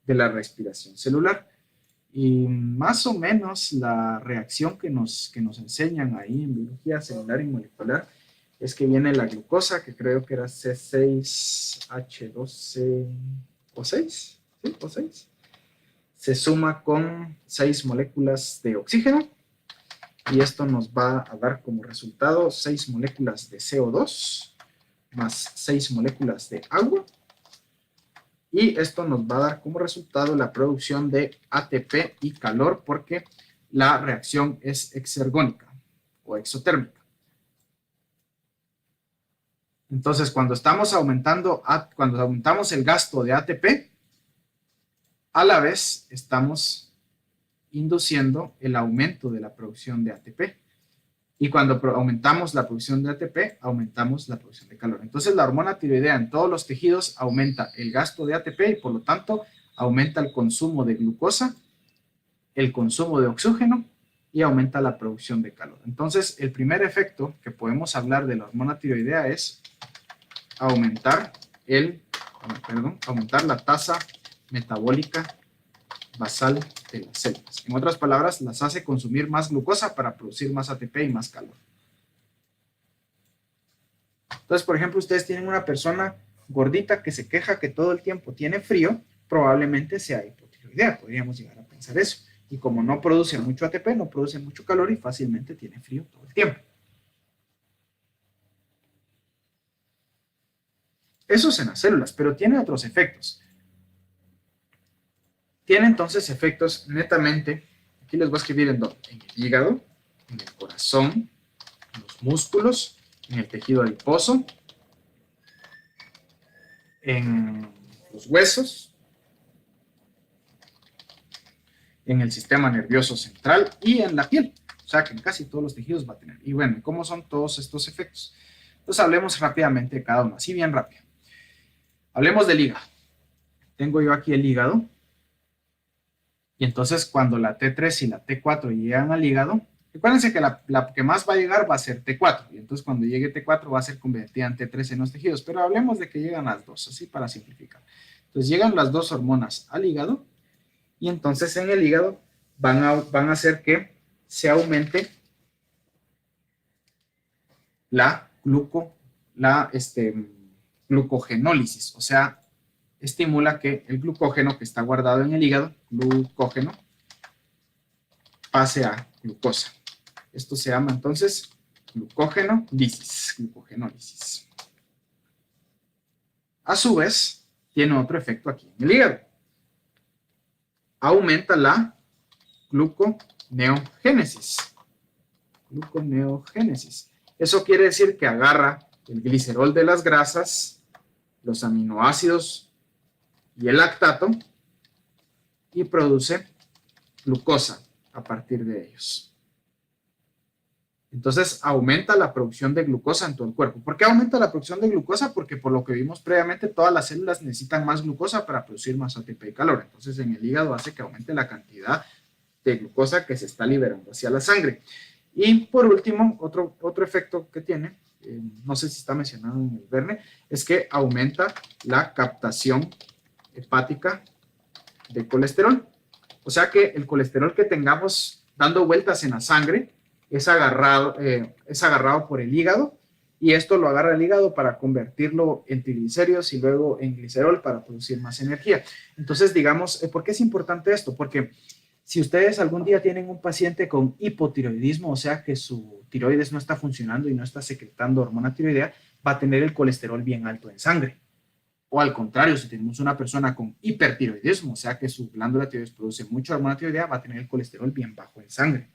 de la respiración celular. Y más o menos la reacción que nos enseñan ahí en biología celular y molecular es que viene la glucosa, que creo que era C6H12 o 6, ¿sí? O 6. Se suma con 6 moléculas de oxígeno y esto nos va a dar como resultado 6 moléculas de CO2 más 6 moléculas de agua. Y esto nos va a dar como resultado la producción de ATP y calor porque la reacción es exergónica o exotérmica. Entonces, cuando aumentamos el gasto de ATP, a la vez estamos induciendo el aumento de la producción de ATP. Y cuando aumentamos la producción de ATP, aumentamos la producción de calor. Entonces, la hormona tiroidea en todos los tejidos aumenta el gasto de ATP y, por lo tanto, aumenta el consumo de glucosa, el consumo de oxígeno y aumenta la producción de calor. Entonces, el primer efecto que podemos hablar de la hormona tiroidea es aumentar la tasa metabólica basal de las células. En otras palabras, las hace consumir más glucosa para producir más ATP y más calor. Entonces, por ejemplo, ustedes tienen una persona gordita que se queja que todo el tiempo tiene frío, probablemente sea hipotiroidea, podríamos llegar a pensar eso. Y como no produce mucho ATP, no produce mucho calor y fácilmente tiene frío todo el tiempo. Eso es en las células, pero tiene otros efectos. Tiene entonces efectos netamente, aquí les voy a escribir en dónde, en el hígado, en el corazón, en los músculos, en el tejido adiposo, en los huesos, en el sistema nervioso central y en la piel. O sea que en casi todos los tejidos va a tener. Y bueno, ¿cómo son todos estos efectos? Entonces hablemos rápidamente de cada uno, así bien rápido. Hablemos del hígado. Tengo yo aquí el hígado. Y entonces cuando la T3 y la T4 llegan al hígado, recuérdense que la que más va a llegar va a ser T4. Y entonces cuando llegue T4 va a ser convertida en T3 en los tejidos. Pero hablemos de que llegan las dos, así para simplificar. Entonces llegan las dos hormonas al hígado. Y entonces en el hígado van a hacer que se aumente la glucogenólisis. O sea, estimula que el glucógeno que está guardado en el hígado, glucógeno, pase a glucosa. Esto se llama entonces glucogenólisis. A su vez, tiene otro efecto aquí en el hígado. Aumenta la gluconeogénesis. Eso quiere decir que agarra el glicerol de las grasas, los aminoácidos y el lactato y produce glucosa a partir de ellos. Entonces aumenta la producción de glucosa en todo el cuerpo. ¿Por qué aumenta la producción de glucosa? Porque por lo que vimos previamente, todas las células necesitan más glucosa para producir más ATP y calor. Entonces en el hígado hace que aumente la cantidad de glucosa que se está liberando hacia la sangre. Y por último, otro efecto que tiene, no sé si está mencionado en el Verne, es que aumenta la captación hepática de colesterol. O sea que el colesterol que tengamos dando vueltas en la sangre es agarrado por el hígado, y esto lo agarra el hígado para convertirlo en triglicéridos y luego en glicerol para producir más energía. Entonces, digamos, ¿por qué es importante esto? Porque si ustedes algún día tienen un paciente con hipotiroidismo, o sea que su tiroides no está funcionando y no está secretando hormona tiroidea, va a tener el colesterol bien alto en sangre. O al contrario, si tenemos una persona con hipertiroidismo, o sea que su glándula tiroides produce mucha hormona tiroidea, va a tener el colesterol bien bajo en sangre.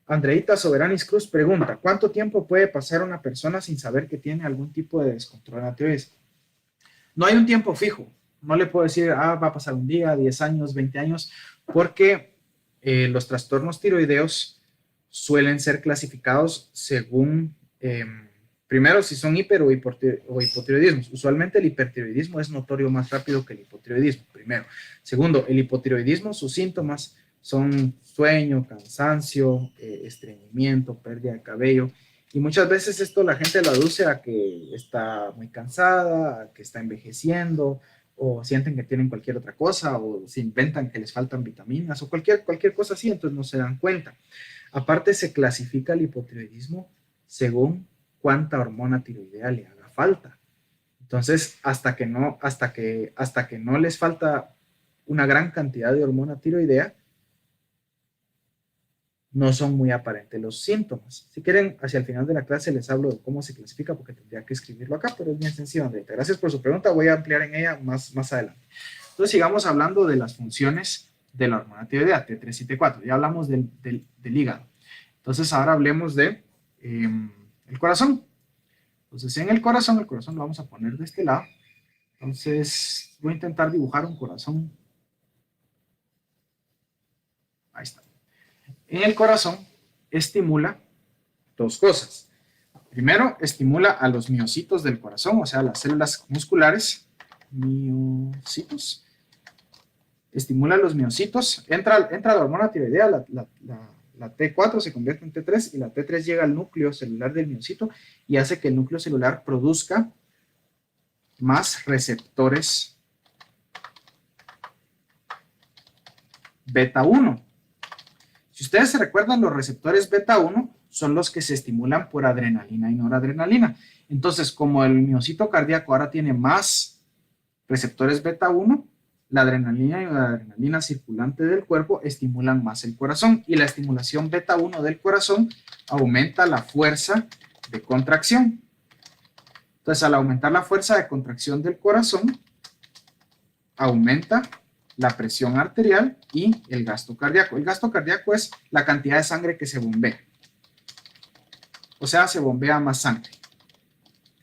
Andreita Soberanis Cruz pregunta, ¿cuánto tiempo puede pasar una persona sin saber que tiene algún tipo de descontrol en la tiroides? No hay un tiempo fijo. No le puedo decir, va a pasar un día, 10 años, 20 años, porque los trastornos tiroideos suelen ser clasificados según, primero, si son hiper o hipotiroidismos. Usualmente el hipertiroidismo es notorio más rápido que el hipotiroidismo, primero. Segundo, el hipotiroidismo, sus síntomas son sueño, cansancio, estreñimiento, pérdida de cabello. Y muchas veces esto la gente lo aduce a que está muy cansada, a que está envejeciendo, o sienten que tienen cualquier otra cosa, o se inventan que les faltan vitaminas, o cualquier cosa así, entonces no se dan cuenta. Aparte, se clasifica el hipotiroidismo según cuánta hormona tiroidea le haga falta. Entonces, hasta que no les falta una gran cantidad de hormona tiroidea, no son muy aparentes los síntomas. Si quieren, hacia el final de la clase les hablo de cómo se clasifica, porque tendría que escribirlo acá, pero es bien sencillo, Andreita. Gracias por su pregunta, voy a ampliar en ella más adelante. Entonces, sigamos hablando de las funciones de la hormona tiroidea, T3 y T4. Ya hablamos del hígado. Entonces, ahora hablemos de el corazón. Entonces, en el corazón lo vamos a poner de este lado. Entonces, voy a intentar dibujar un corazón. Ahí está. En el corazón estimula dos cosas. Primero, estimula a los miocitos del corazón, o sea, las células musculares, miocitos. Estimula a los miocitos, entra la hormona tiroidea, la T4 se convierte en T3 y la T3 llega al núcleo celular del miocito y hace que el núcleo celular produzca más receptores beta 1. Si ustedes se recuerdan, los receptores beta 1 son los que se estimulan por adrenalina y noradrenalina. Entonces, como el miocito cardíaco ahora tiene más receptores beta 1, la adrenalina y la adrenalina circulante del cuerpo estimulan más el corazón, y la estimulación beta 1 del corazón aumenta la fuerza de contracción. Entonces, al aumentar la fuerza de contracción del corazón, aumenta la presión arterial y el gasto cardíaco. El gasto cardíaco es la cantidad de sangre que se bombea. O sea, se bombea más sangre.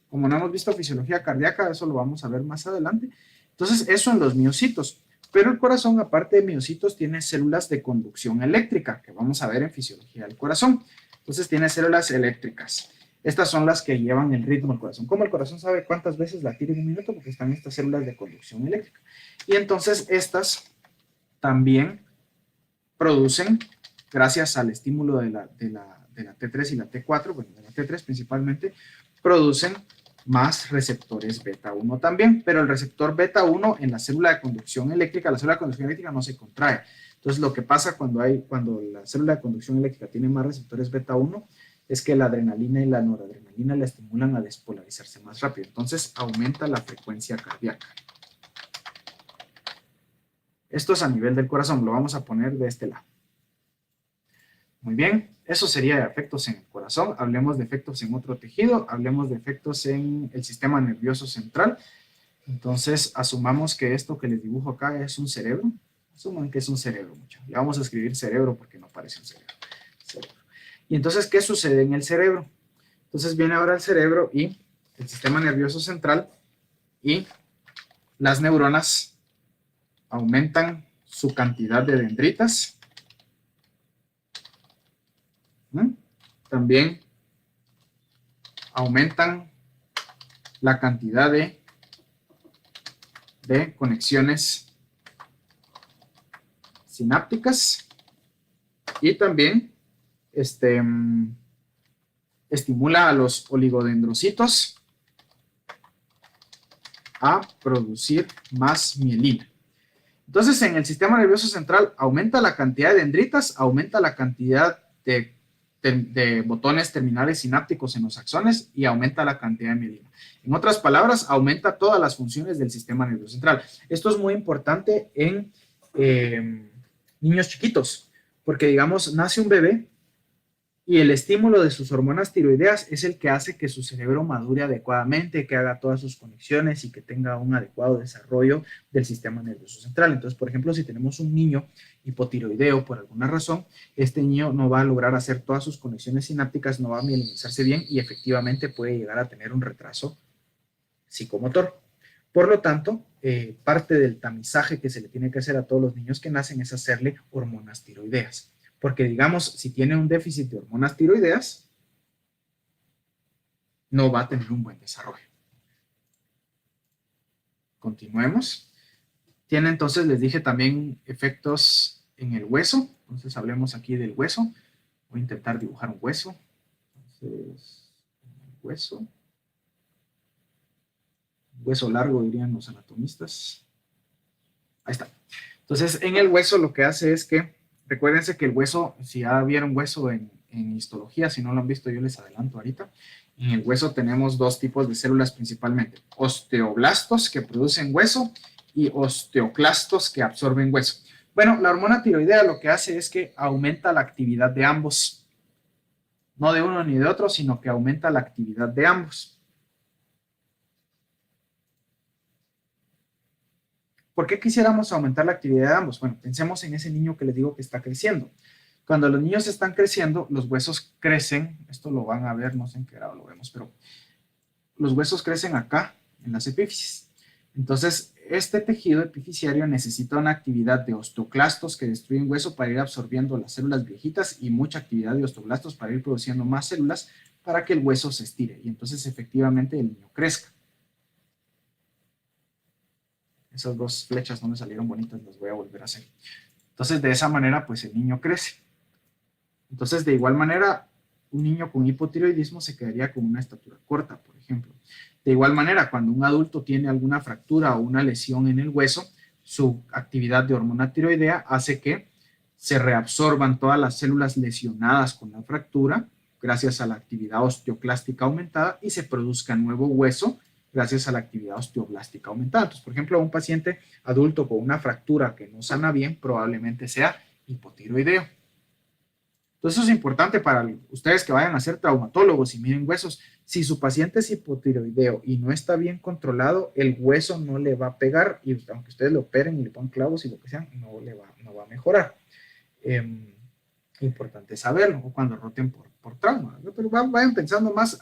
Como no hemos visto fisiología cardíaca, eso lo vamos a ver más adelante. Entonces, eso en los miocitos. Pero el corazón, aparte de miocitos, tiene células de conducción eléctrica, que vamos a ver en fisiología del corazón. Entonces, tiene células eléctricas. Estas son las que llevan el ritmo del corazón. ¿Cómo el corazón sabe cuántas veces latir en un minuto? Porque están estas células de conducción eléctrica. Y entonces, estas también producen, gracias al estímulo de la T3 y la T4, bueno, de la T3 principalmente, producen más receptores beta 1 también, pero el receptor beta 1 en la célula de conducción eléctrica, la célula de conducción eléctrica no se contrae. Entonces, lo que pasa cuando la célula de conducción eléctrica tiene más receptores beta 1 es que la adrenalina y la noradrenalina la estimulan a despolarizarse más rápido. Entonces, aumenta la frecuencia cardíaca. Esto es a nivel del corazón, lo vamos a poner de este lado. Muy bien, eso sería de efectos en el corazón. Hablemos de efectos en otro tejido, hablemos de efectos en el sistema nervioso central. Entonces, asumamos que esto que les dibujo acá es un cerebro. Asuman que es un cerebro, muchachos. Le vamos a escribir cerebro porque no parece un cerebro. Y entonces, ¿qué sucede en el cerebro? Entonces viene ahora el cerebro y el sistema nervioso central, y las neuronas aumentan su cantidad de dendritas ¿Mm? También aumentan la cantidad de conexiones sinápticas y también estimula a los oligodendrocitos a producir más mielina. Entonces, en el sistema nervioso central aumenta la cantidad de dendritas, aumenta la cantidad de botones terminales sinápticos en los axones y aumenta la cantidad de mielina. En otras palabras, aumenta todas las funciones del sistema nervioso central. Esto es muy importante en niños chiquitos, porque digamos, nace un bebé y el estímulo de sus hormonas tiroideas es el que hace que su cerebro madure adecuadamente, que haga todas sus conexiones y que tenga un adecuado desarrollo del sistema nervioso central. Entonces, por ejemplo, si tenemos un niño hipotiroideo por alguna razón, este niño no va a lograr hacer todas sus conexiones sinápticas, no va a mielinizarse bien y efectivamente puede llegar a tener un retraso psicomotor. Por lo tanto, parte del tamizaje que se le tiene que hacer a todos los niños que nacen es hacerle hormonas tiroideas. Porque, digamos, si tiene un déficit de hormonas tiroideas, no va a tener un buen desarrollo. Continuemos. Tiene entonces, les dije también, efectos en el hueso. Entonces, hablemos aquí del hueso. Voy a intentar dibujar un hueso. Entonces, hueso largo, dirían los anatomistas. Ahí está. Entonces, en el hueso lo que hace es que, recuérdense que el hueso, si ya vieron hueso en histología, si no lo han visto, yo les adelanto ahorita. En el hueso tenemos dos tipos de células principalmente. Osteoblastos que producen hueso y osteoclastos que absorben hueso. Bueno, la hormona tiroidea lo que hace es que aumenta la actividad de ambos. No de uno ni de otro, sino que aumenta la actividad de ambos. ¿Por qué quisiéramos aumentar la actividad de ambos? Bueno, pensemos en ese niño que les digo que está creciendo. Cuando los niños están creciendo, los huesos crecen, esto lo van a ver, no sé en qué grado lo vemos, pero los huesos crecen acá, en las epífisis. Entonces, este tejido epificiario necesita una actividad de osteoclastos que destruyen hueso para ir absorbiendo las células viejitas y mucha actividad de osteoblastos para ir produciendo más células para que el hueso se estire y entonces efectivamente el niño crezca. Esas dos flechas no me salieron bonitas, las voy a volver a hacer. Entonces, de esa manera, pues el niño crece. Entonces, de igual manera, un niño con hipotiroidismo se quedaría con una estatura corta, por ejemplo. De igual manera, cuando un adulto tiene alguna fractura o una lesión en el hueso, su actividad de hormona tiroidea hace que se reabsorban todas las células lesionadas con la fractura, gracias a la actividad osteoclástica aumentada, y se produzca nuevo hueso, gracias a la actividad osteoblástica aumentada. Entonces, por ejemplo, un paciente adulto con una fractura que no sana bien probablemente sea hipotiroideo. Entonces, eso es importante para ustedes que vayan a ser traumatólogos y miren huesos. Si su paciente es hipotiroideo y no está bien controlado, el hueso no le va a pegar y aunque ustedes lo operen y le pongan clavos y lo que sea, no va a mejorar. Importante saberlo, o cuando roten por trauma, ¿no? Pero vayan pensando más.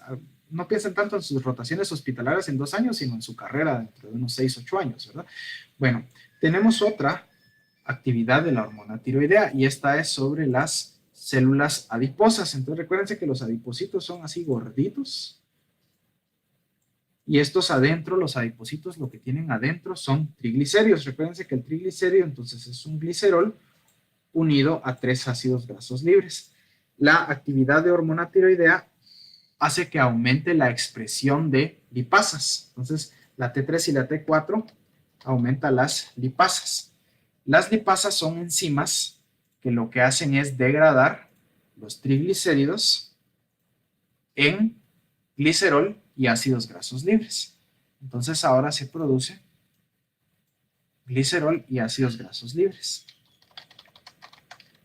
No piensen tanto en sus rotaciones hospitalarias en 2 años, sino en su carrera dentro de unos 6, 8 años, ¿verdad? Bueno, tenemos otra actividad de la hormona tiroidea y esta es sobre las células adiposas. Entonces recuérdense que los adipocitos son así gorditos y estos adentro, los adipocitos, lo que tienen adentro son triglicéridos. Recuérdense que el triglicérido entonces es un glicerol unido a 3 ácidos grasos libres. La actividad de hormona tiroidea hace que aumente la expresión de lipasas. Entonces, la T3 y la T4 aumenta las lipasas. Las lipasas son enzimas que lo que hacen es degradar los triglicéridos en glicerol y ácidos grasos libres. Entonces, ahora se produce glicerol y ácidos grasos libres.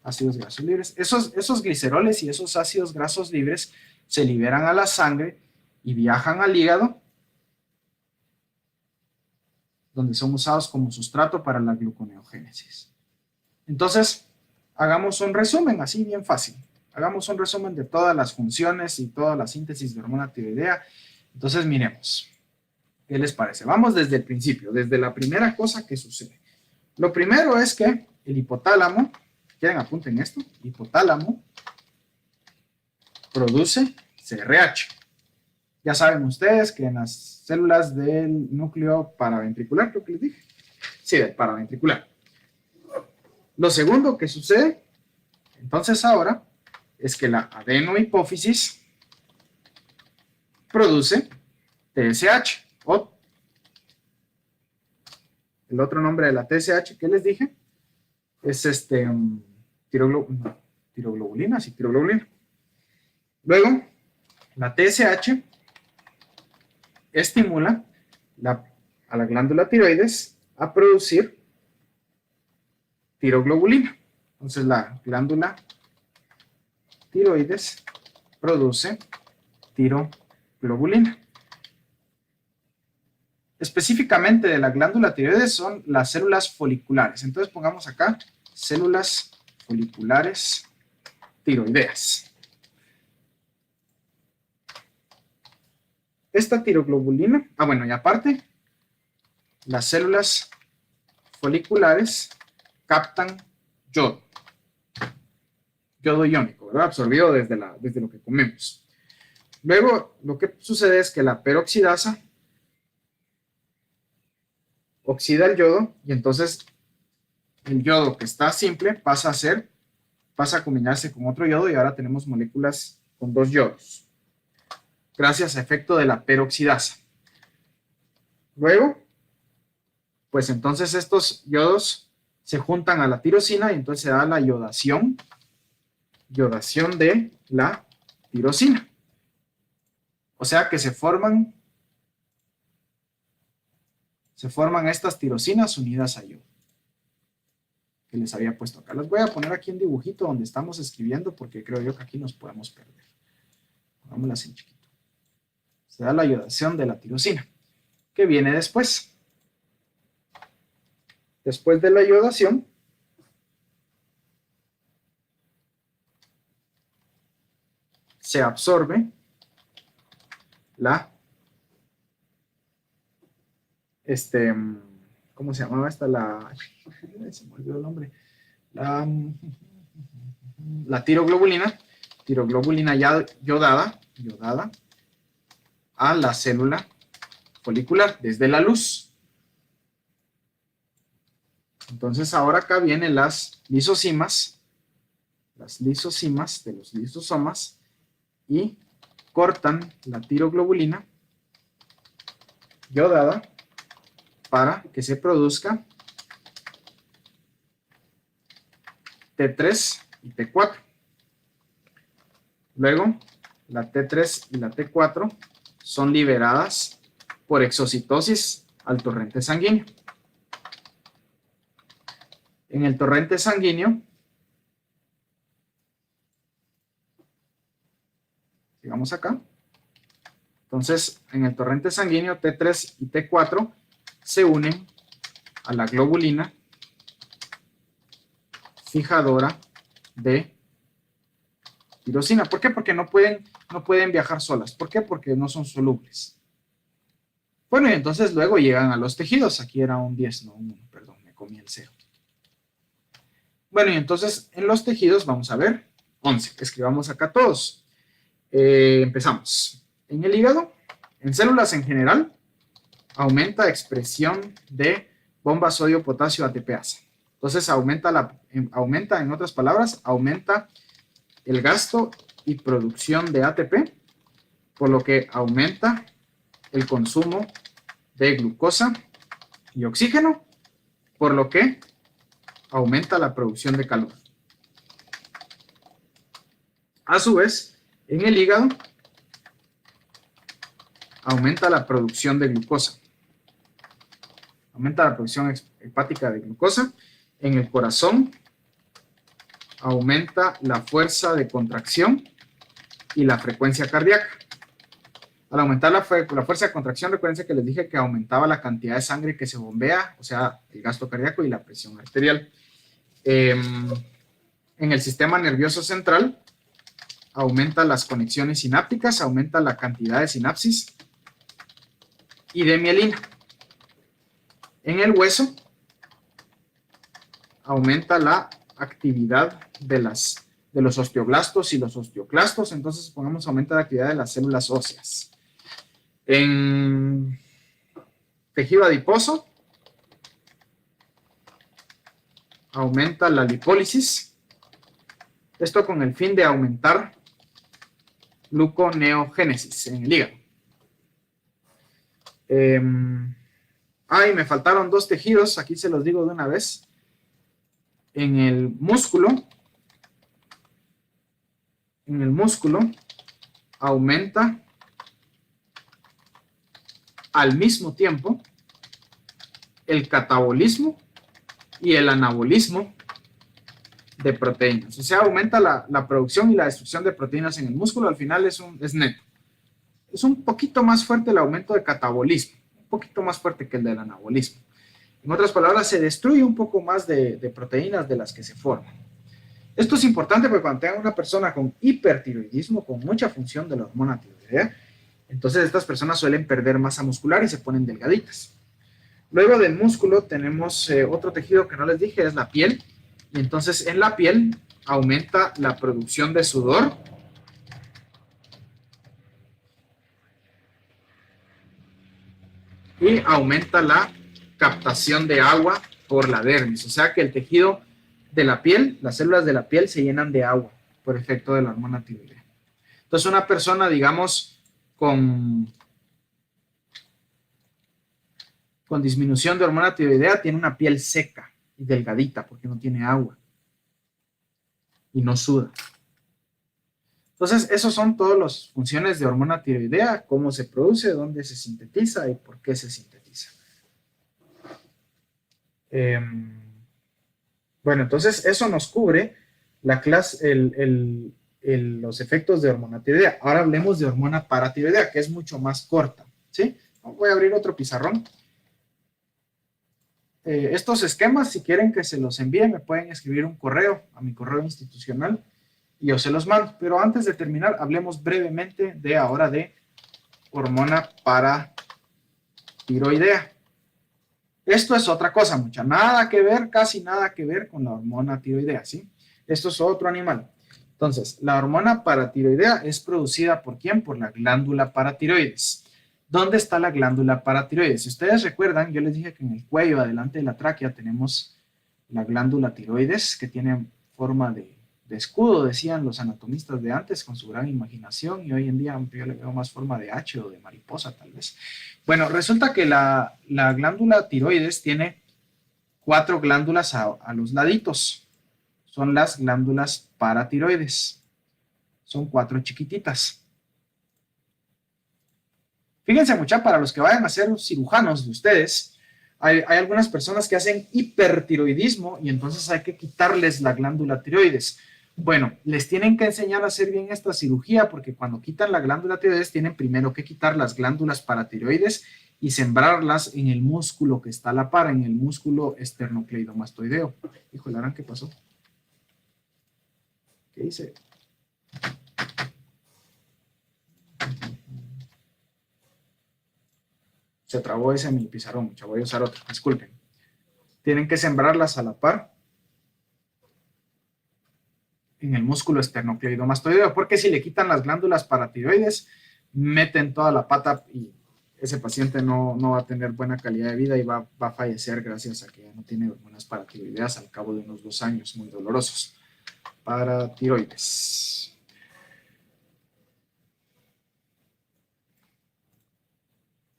Ácidos grasos libres. Esos gliceroles y esos ácidos grasos libres se liberan a la sangre y viajan al hígado, donde son usados como sustrato para la gluconeogénesis. Entonces, hagamos un resumen, así bien fácil. Hagamos un resumen de todas las funciones y toda la síntesis de hormona tiroidea. Entonces, miremos. ¿Qué les parece? Vamos desde el principio, desde la primera cosa que sucede. Lo primero es que el hipotálamo, quieren apunten esto, hipotálamo, produce CRH. Ya saben ustedes que en las células del núcleo paraventricular, creo que les dije. Sí, del paraventricular. Lo segundo que sucede, entonces ahora, es que la adenohipófisis produce TSH, o el otro nombre de la TSH que les dije es tiroglobulina, sí, tiroglobulina. Luego, la TSH estimula a la glándula tiroides a producir tiroglobulina. Entonces, la glándula tiroides produce tiroglobulina. Específicamente de la glándula tiroides son las células foliculares. Entonces, pongamos acá células foliculares tiroideas. Esta tiroglobulina, bueno, y aparte, las células foliculares captan yodo iónico, ¿verdad? Absorbido desde lo que comemos. Luego, lo que sucede es que la peroxidasa oxida el yodo y entonces el yodo que está simple pasa a combinarse con otro yodo y ahora tenemos moléculas con dos yodos, gracias a efecto de la peroxidasa. Luego, pues entonces estos yodos se juntan a la tirosina y entonces se da la iodación de la tirosina. O sea que se forman estas tirosinas unidas a yodo, que les había puesto acá. Las voy a poner aquí en dibujito donde estamos escribiendo porque creo yo que aquí nos podemos perder. Pongámoslas en chiquito. Se da la iodación de la tirosina. ¿Qué viene después? Después de la iodación, se absorbe ¿cómo se llamaba esta? Se me olvidó el nombre. La tiroglobulina yodada a la célula folicular desde la luz. Entonces ahora acá vienen las lisosimas de los lisosomas y cortan la tiroglobulina yodada para que se produzca T3 y T4. Luego, la T3 y la T4 son liberadas por exocitosis al torrente sanguíneo. En el torrente sanguíneo, sigamos acá. Entonces, en el torrente sanguíneo, T3 y T4 se unen a la globulina fijadora de tirosina. ¿Por qué? Porque no pueden viajar solas. ¿Por qué? Porque no son solubles. Bueno, y entonces luego llegan a los tejidos. Aquí era un 10, no un 1, perdón, me comí el 0. Bueno, y entonces en los tejidos vamos a ver 11. Escribamos acá todos. Empezamos. En el hígado, en células en general, aumenta expresión de bomba sodio-potasio ATPasa. Entonces aumenta, en otras palabras, aumenta el gasto y producción de ATP, por lo que aumenta el consumo de glucosa y oxígeno, por lo que aumenta la producción de calor. A su vez, en el hígado, aumenta la producción de glucosa. Aumenta la producción hepática de glucosa. En el corazón, aumenta la fuerza de contracción y la frecuencia cardíaca. Al aumentar la fuerza de contracción, recuerden que les dije que aumentaba la cantidad de sangre que se bombea, o sea, el gasto cardíaco y la presión arterial. En el sistema nervioso central, aumenta las conexiones sinápticas, aumenta la cantidad de sinapsis y de mielina. En el hueso, aumenta la actividad de las de los osteoblastos y los osteoclastos. Entonces, supongamos aumenta la actividad de las células óseas. En tejido adiposo, aumenta la lipólisis. Esto con el fin de aumentar gluconeogénesis en el hígado. Me faltaron dos tejidos, aquí se los digo de una vez. En el músculo aumenta al mismo tiempo el catabolismo y el anabolismo de proteínas. O sea, aumenta la producción y la destrucción de proteínas en el músculo. Al final es neto. Es un poquito más fuerte el aumento de catabolismo, un poquito más fuerte que el del anabolismo. En otras palabras, se destruye un poco más de proteínas de las que se forman. Esto es importante porque cuando tengan una persona con hipertiroidismo, con mucha función de la hormona tiroidea, entonces estas personas suelen perder masa muscular y se ponen delgaditas. Luego del músculo tenemos otro tejido que no les dije, es la piel. Y entonces en la piel aumenta la producción de sudor y aumenta la captación de agua por la dermis. O sea que el tejido de la piel, las células de la piel se llenan de agua por efecto de la hormona tiroidea. Entonces una persona, digamos, con disminución de hormona tiroidea tiene una piel seca y delgadita porque no tiene agua y no suda. Entonces, esos son todas las funciones de hormona tiroidea, cómo se produce, dónde se sintetiza y por qué se sintetiza. Bueno, entonces eso nos cubre la clase, los efectos de hormona tiroidea. Ahora hablemos de hormona paratiroidea, que es mucho más corta, ¿sí? Voy a abrir otro pizarrón. Estos esquemas, si quieren que se los envíe, me pueden escribir un correo a mi correo institucional y yo se los mando. Pero antes de terminar, hablemos brevemente ahora de hormona paratiroidea. Esto es otra cosa, mucha. Nada que ver, casi nada que ver con la hormona tiroidea, ¿sí? Esto es otro animal. Entonces, la hormona paratiroidea es producida ¿por quién? Por la glándula paratiroides. ¿Dónde está la glándula paratiroides? Si ustedes recuerdan, yo les dije que en el cuello, adelante de la tráquea, tenemos la glándula tiroides, que tiene forma de escudo, decían los anatomistas de antes, con su gran imaginación, y hoy en día yo le veo más forma de H o de mariposa, tal vez. Bueno, resulta que la glándula tiroides tiene 4 glándulas a los laditos. Son las glándulas paratiroides. Son 4 chiquititas. Fíjense, mucha, para los que vayan a ser cirujanos de ustedes, hay algunas personas que hacen hipertiroidismo y entonces hay que quitarles la glándula tiroides. Bueno, les tienen que enseñar a hacer bien esta cirugía porque cuando quitan la glándula tiroides tienen primero que quitar las glándulas paratiroides y sembrarlas en el músculo que está a la par, en el músculo esternocleidomastoideo. Híjole, ¿ahora qué pasó? ¿Qué hice? Se trabó ese mi pizarrón, mucha. Voy a usar otro, disculpen. Tienen que sembrarlas a la par en el músculo esternocleidomastoideo, porque si le quitan las glándulas paratiroides, meten toda la pata y ese paciente no va a tener buena calidad de vida y va a fallecer gracias a que ya no tiene hormonas paratiroideas al cabo de unos 2 años muy dolorosos. Paratiroides.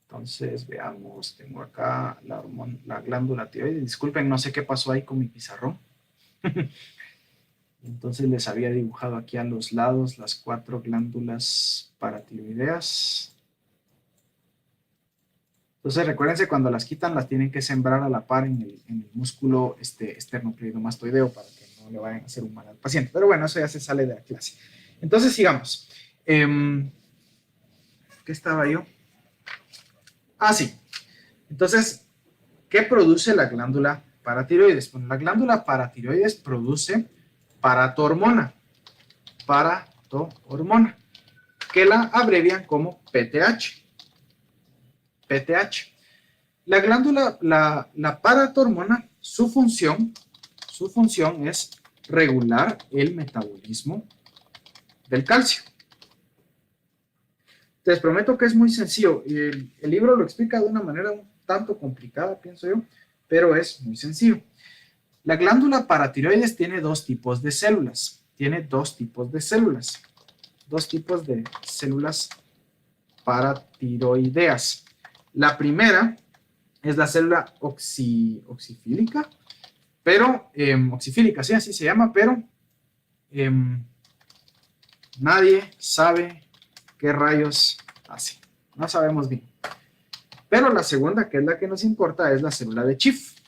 Entonces, veamos, tengo acá la glándula tiroides. Disculpen, no sé qué pasó ahí con mi pizarrón. Entonces les había dibujado aquí a los lados las 4 glándulas paratiroideas. Entonces recuérdense, cuando las quitan las tienen que sembrar a la par en el músculo esternocleidomastoideo para que no le vayan a hacer un mal al paciente. Pero bueno, eso ya se sale de la clase. Entonces sigamos. ¿Qué estaba yo? Ah, sí. Entonces, ¿qué produce la glándula paratiroides? Bueno, la glándula paratiroides produce paratohormona, que la abrevian como PTH. PTH. La glándula, la paratohormona, su función es regular el metabolismo del calcio. Les prometo que es muy sencillo. El libro lo explica de una manera un tanto complicada, pienso yo, pero es muy sencillo. La glándula paratiroides tiene dos tipos de células. Dos tipos de células paratiroideas. La primera es la célula oxifílica, pero oxifílica, sí, así se llama, pero nadie sabe qué rayos hace. No sabemos bien. Pero la segunda, que es la que nos importa, es la célula de Schiff.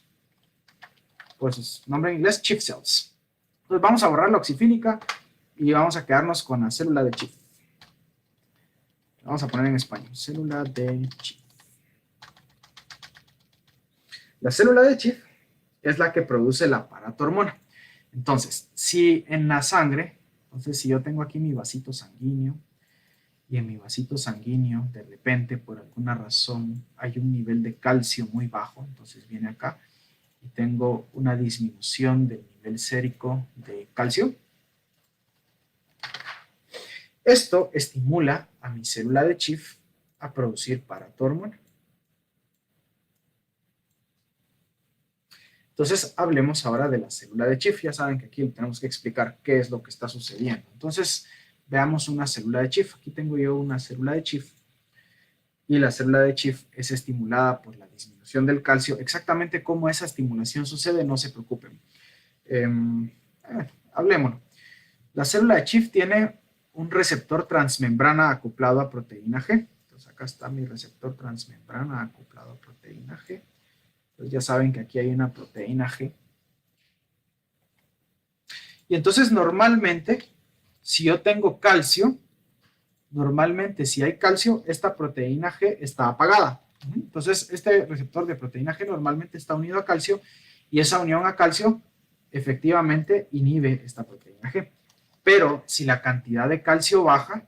Por su nombre en inglés, Schiff cells. Entonces vamos a borrar la oxifílica y vamos a quedarnos con la célula de Schiff. Vamos a poner en español, célula de Schiff. La célula de Schiff es la que produce la paratormona. Entonces, si en la sangre, entonces si yo tengo aquí mi vasito sanguíneo, y en mi vasito sanguíneo, de repente, por alguna razón, hay un nivel de calcio muy bajo, entonces viene acá, y tengo una disminución del nivel sérico de calcio. Esto estimula a mi célula de Schiff a producir paratormona. Entonces, hablemos ahora de la célula de Schiff. Ya saben que aquí tenemos que explicar qué es lo que está sucediendo. Entonces, veamos una célula de Schiff. Aquí tengo yo una célula de Schiff. Y la célula de Schiff es estimulada por la disminución del calcio. Exactamente cómo esa estimulación sucede, no se preocupen. Hablemoslo. La célula de Schiff tiene un receptor transmembrana acoplado a proteína G. Entonces, acá está mi receptor transmembrana acoplado a proteína G. Entonces ya saben que aquí hay una proteína G. Y entonces normalmente, si yo tengo calcio, normalmente si hay calcio, esta proteína G está apagada. Entonces este receptor de proteína G normalmente está unido a calcio y esa unión a calcio efectivamente inhibe esta proteína G. Pero si la cantidad de calcio baja,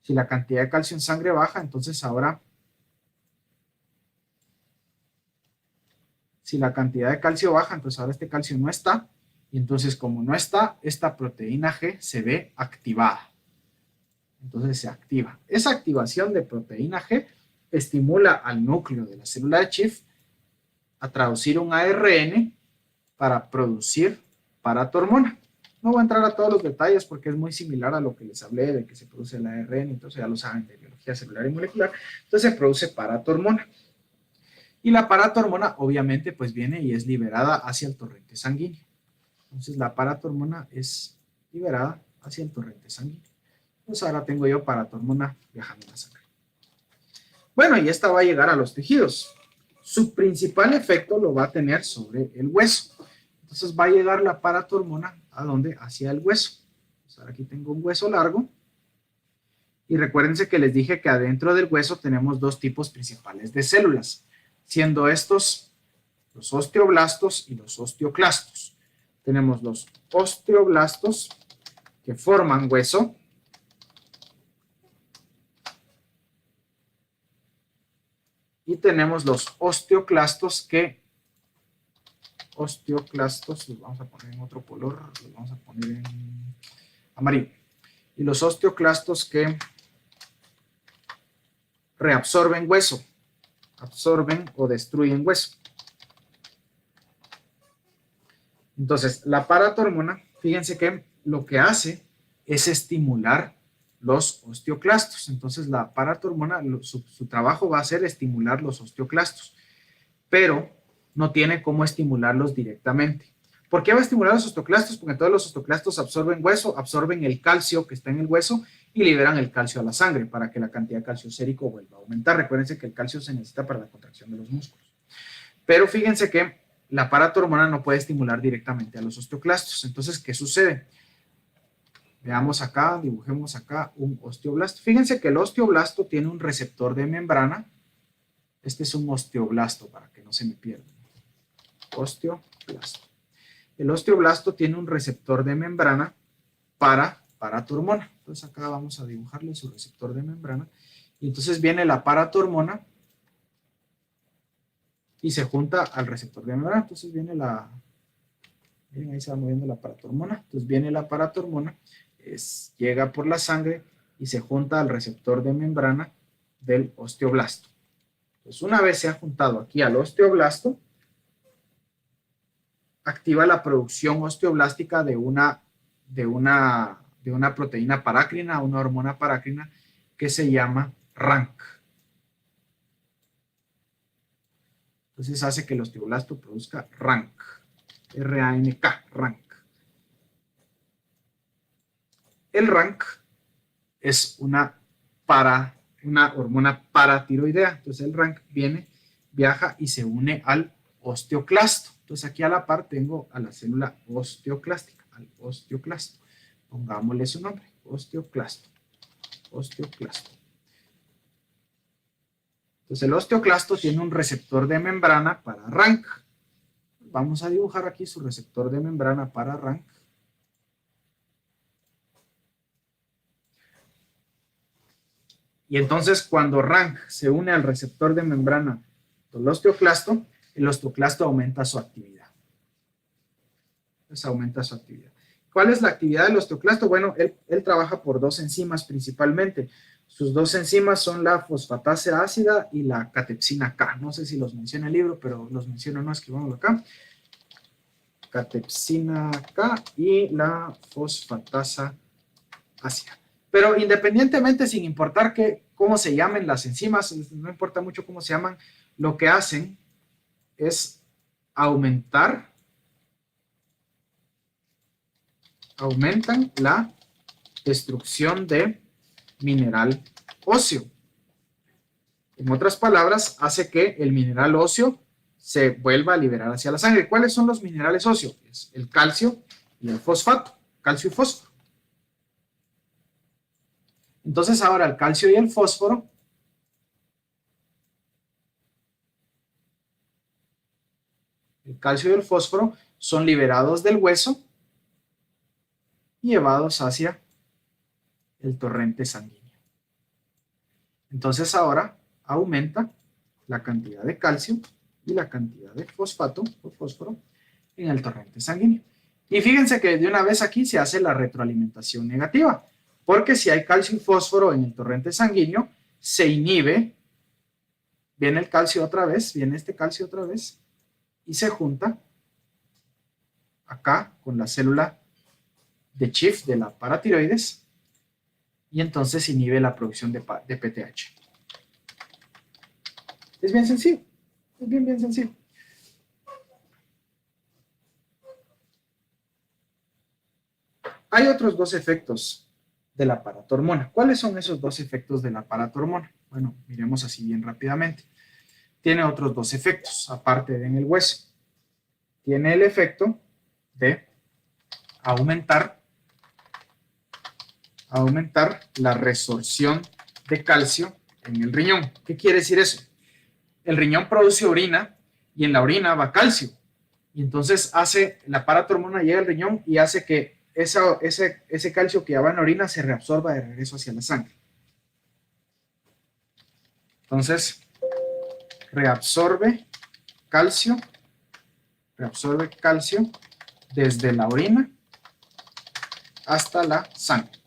si la cantidad de calcio en sangre baja, entonces ahora si la cantidad de calcio baja, entonces ahora este calcio no está, y entonces como no está, esta proteína G se ve activada. Entonces se activa. Esa activación de proteína G estimula al núcleo de la célula de Schiff a traducir un ARN para producir paratormona. No voy a entrar a todos los detalles porque es muy similar a lo que les hablé de que se produce el ARN, entonces ya lo saben de biología celular y molecular. Entonces se produce paratormona. Y la paratormona obviamente pues viene y es liberada hacia el torrente sanguíneo. Entonces la paratormona es liberada hacia el torrente sanguíneo. Entonces ahora tengo yo paratormona viajando en la sangre. Bueno, y esta va a llegar a los tejidos. Su principal efecto lo va a tener sobre el hueso. Entonces va a llegar la paratormona ¿a dónde? Hacia el hueso. Entonces ahora aquí tengo un hueso largo. Y recuérdense que les dije que adentro del hueso tenemos dos tipos principales de células, siendo estos los osteoblastos y los osteoclastos. Tenemos los osteoblastos que forman hueso y tenemos los osteoclastos los vamos a poner en otro color, los vamos a poner en amarillo. Y los osteoclastos que reabsorben hueso, absorben o destruyen hueso. Entonces, la paratormona, fíjense que lo que hace es estimular los osteoclastos. Entonces, la paratormona, su trabajo va a ser estimular los osteoclastos, pero no tiene cómo estimularlos directamente. ¿Por qué va a estimular los osteoclastos? Porque todos los osteoclastos absorben hueso, absorben el calcio que está en el hueso y liberan el calcio a la sangre para que la cantidad de calcio sérico vuelva a aumentar. Recuérdense que el calcio se necesita para la contracción de los músculos. Pero fíjense que la paratormona no puede estimular directamente a los osteoclastos. Entonces, ¿qué sucede? Veamos acá, dibujemos acá un osteoblasto. Fíjense que el osteoblasto tiene un receptor de membrana. Este es un osteoblasto para que no se me pierda. Osteoblasto. El osteoblasto tiene un receptor de membrana para paratormona. Entonces acá vamos a dibujarle su receptor de membrana. Y entonces viene la paratormona y se junta al receptor de membrana. Entonces viene la Miren, ahí se va moviendo la paratormona. Entonces viene la paratormona, llega por la sangre y se junta al receptor de membrana del osteoblasto. Entonces, una vez se ha juntado aquí al osteoblasto, activa la producción osteoblástica de una proteína parácrina, una hormona parácrina que se llama RANK. Entonces hace que el osteoblasto produzca RANK, R-A-N-K, RANK. El RANK es una hormona paratiroidea. Entonces el RANK viaja y se une al osteoclasto. Entonces aquí a la par tengo a la célula osteoclástica, al osteoclasto. Pongámosle su nombre, osteoclasto, osteoclasto. Entonces el osteoclasto tiene un receptor de membrana para RANK. Vamos a dibujar aquí su receptor de membrana para RANK. Y entonces cuando RANK se une al receptor de membrana del osteoclasto, el osteoclasto aumenta su actividad. Entonces aumenta su actividad. ¿Cuál es la actividad del osteoclasto? Bueno, él trabaja por dos enzimas principalmente. Sus dos enzimas son la fosfatasa ácida y la catepsina K. No sé si los menciona el libro, pero los menciono, no, escribámoslo acá. Catepsina K y la fosfatasa ácida. Pero independientemente, sin importar cómo se llamen las enzimas, no importa mucho cómo se llaman, lo que hacen es aumentan la destrucción de mineral óseo. En otras palabras, hace que el mineral óseo se vuelva a liberar hacia la sangre. ¿Cuáles son los minerales óseos? Es el calcio y el fosfato, calcio y fósforo. Entonces ahora el calcio y el fósforo son liberados del hueso y llevados hacia el torrente sanguíneo. Entonces ahora aumenta la cantidad de calcio y la cantidad de fosfato o fósforo en el torrente sanguíneo. Y fíjense que de una vez aquí se hace la retroalimentación negativa, porque si hay calcio y fósforo en el torrente sanguíneo, se inhibe, viene el calcio otra vez, viene este calcio otra vez, y se junta acá con la célula de Schiff de la paratiroides, y entonces inhibe la producción de PTH. Es bien sencillo, es bien sencillo. Hay otros dos efectos de la paratormona. ¿Cuáles son esos dos efectos de la paratormona? Bueno, miremos así bien rápidamente. Tiene otros dos efectos, aparte de en el hueso. Tiene el efecto de aumentar la resorción de calcio en el riñón. ¿Qué quiere decir eso? El riñón produce orina y en la orina va calcio. Y entonces la paratormona llega al riñón y hace que ese calcio que ya va en la orina se reabsorba de regreso hacia la sangre. Entonces, reabsorbe calcio desde la orina hasta la sangre.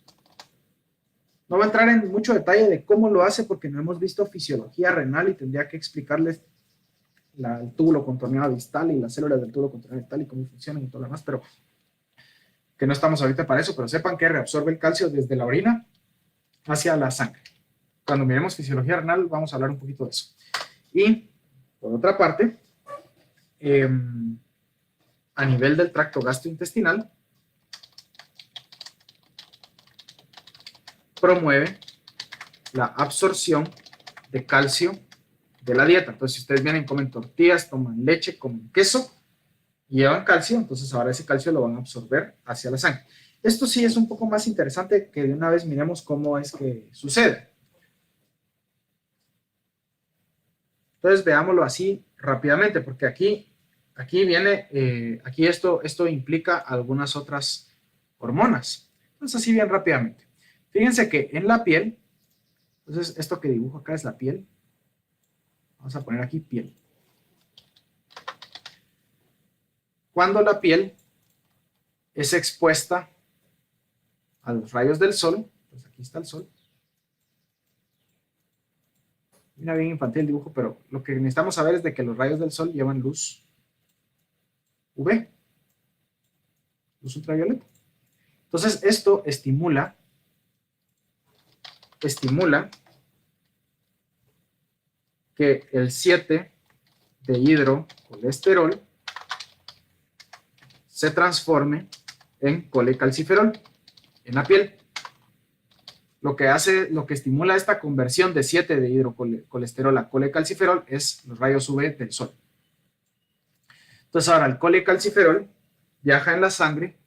No voy a entrar en mucho detalle de cómo lo hace porque no hemos visto fisiología renal y tendría que explicarles el túbulo contorneado distal y las células del túbulo contorneado distal y cómo funcionan y todo lo demás, pero que no estamos ahorita para eso, pero sepan que reabsorbe el calcio desde la orina hacia la sangre. Cuando miremos fisiología renal vamos a hablar un poquito de eso. Y por otra parte, a nivel del tracto gastrointestinal, promueve la absorción de calcio de la dieta. Entonces, si ustedes vienen, comen tortillas, toman leche, comen queso, y llevan calcio, entonces ahora ese calcio lo van a absorber hacia la sangre. Esto sí es un poco más interesante, que de una vez miremos cómo es que sucede. Entonces veámoslo así rápidamente, porque aquí viene, aquí esto implica algunas otras hormonas. Entonces así bien rápidamente. Fíjense que en la piel, entonces esto que dibujo acá es la piel. Vamos a poner aquí piel. Cuando la piel es expuesta a los rayos del sol. Pues aquí está el sol. Mira, bien infantil el dibujo, pero lo que necesitamos saber es de que los rayos del sol llevan luz UV, luz ultravioleta. Entonces, esto estimula que el 7 de hidrocolesterol se transforme en colecalciferol en la piel. Lo que estimula esta conversión de 7 de hidrocolesterol a colecalciferol es los rayos UV del sol. Entonces ahora el colecalciferol viaja en la sangre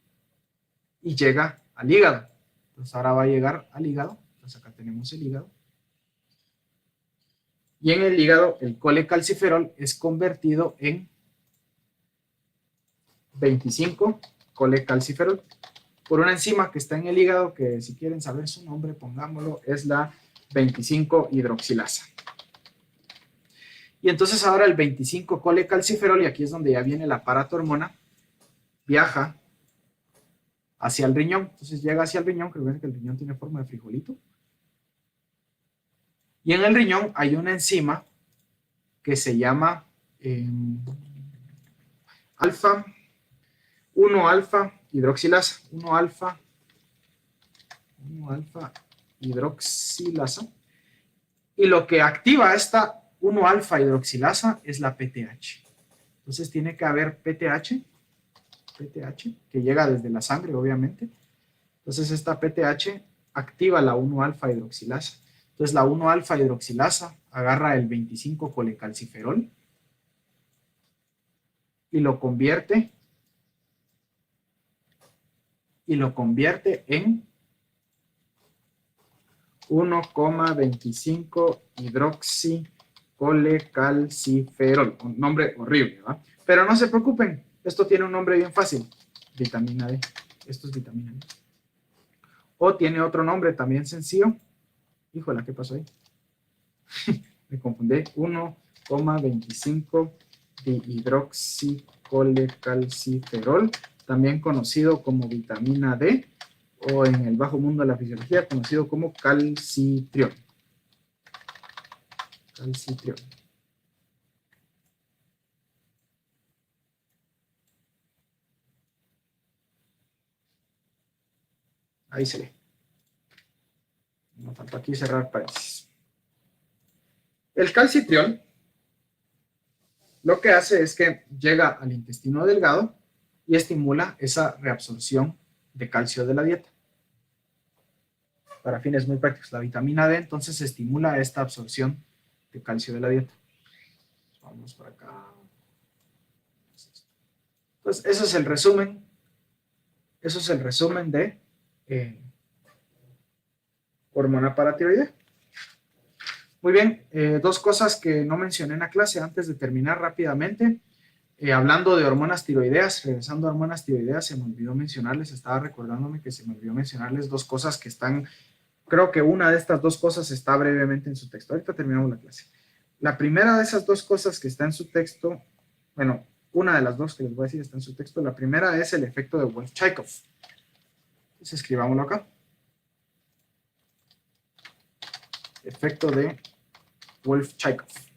y llega al hígado. Entonces ahora va a llegar al hígado. Entonces acá tenemos el hígado. Y en el hígado el colecalciferol es convertido en 25 colecalciferol por una enzima que está en el hígado, que si quieren saber su nombre, pongámoslo, es la 25-hidroxilasa. Y entonces ahora el 25-colecalciferol, y aquí es donde ya viene la paratormona, viaja hacia el riñón. Entonces llega hacia el riñón, creo que el riñón tiene forma de frijolito. Y en el riñón hay una enzima que se llama 1-alfa hidroxilasa, 1-alfa hidroxilasa, y lo que activa esta 1-alfa hidroxilasa es la PTH. Entonces tiene que haber PTH que llega desde la sangre, obviamente. Entonces esta PTH activa la 1-alfa hidroxilasa. Entonces la 1-alfa hidroxilasa agarra el 25-colecalciferol y lo convierte en 1,25 hidroxicolecalciferol. Un nombre horrible, ¿verdad? Pero no se preocupen, esto tiene un nombre bien fácil. Vitamina D. Esto es vitamina D. O tiene otro nombre también sencillo. Híjole, ¿qué pasó ahí? Me confundí. 1,25 dihidroxicolecalciferol, también conocido como vitamina D, o en el bajo mundo de la fisiología conocido como calcitriol. Calcitriol. Ahí se ve. Me falta aquí cerrar paréntesis. El calcitriol lo que hace es que llega al intestino delgado y estimula esa reabsorción de calcio de la dieta. Para fines muy prácticos, la vitamina D entonces estimula esta absorción de calcio de la dieta. Vamos para acá. Entonces, eso es el resumen. Eso es el resumen de hormona paratiroidea. Muy bien, dos cosas que no mencioné en la clase antes de terminar rápidamente. Hablando de hormonas tiroideas, regresando a hormonas tiroideas, se me olvidó mencionarles, estaba recordándome que se me olvidó mencionarles dos cosas que están, creo que una de estas dos cosas está brevemente en su texto. Ahorita terminamos la clase. La primera de esas dos cosas que está en su texto, bueno, una de las dos que les voy a decir está en su texto, la primera es el efecto de Wolff-Chaikoff. Entonces escribámoslo acá. Efecto de Wolff-Chaikoff.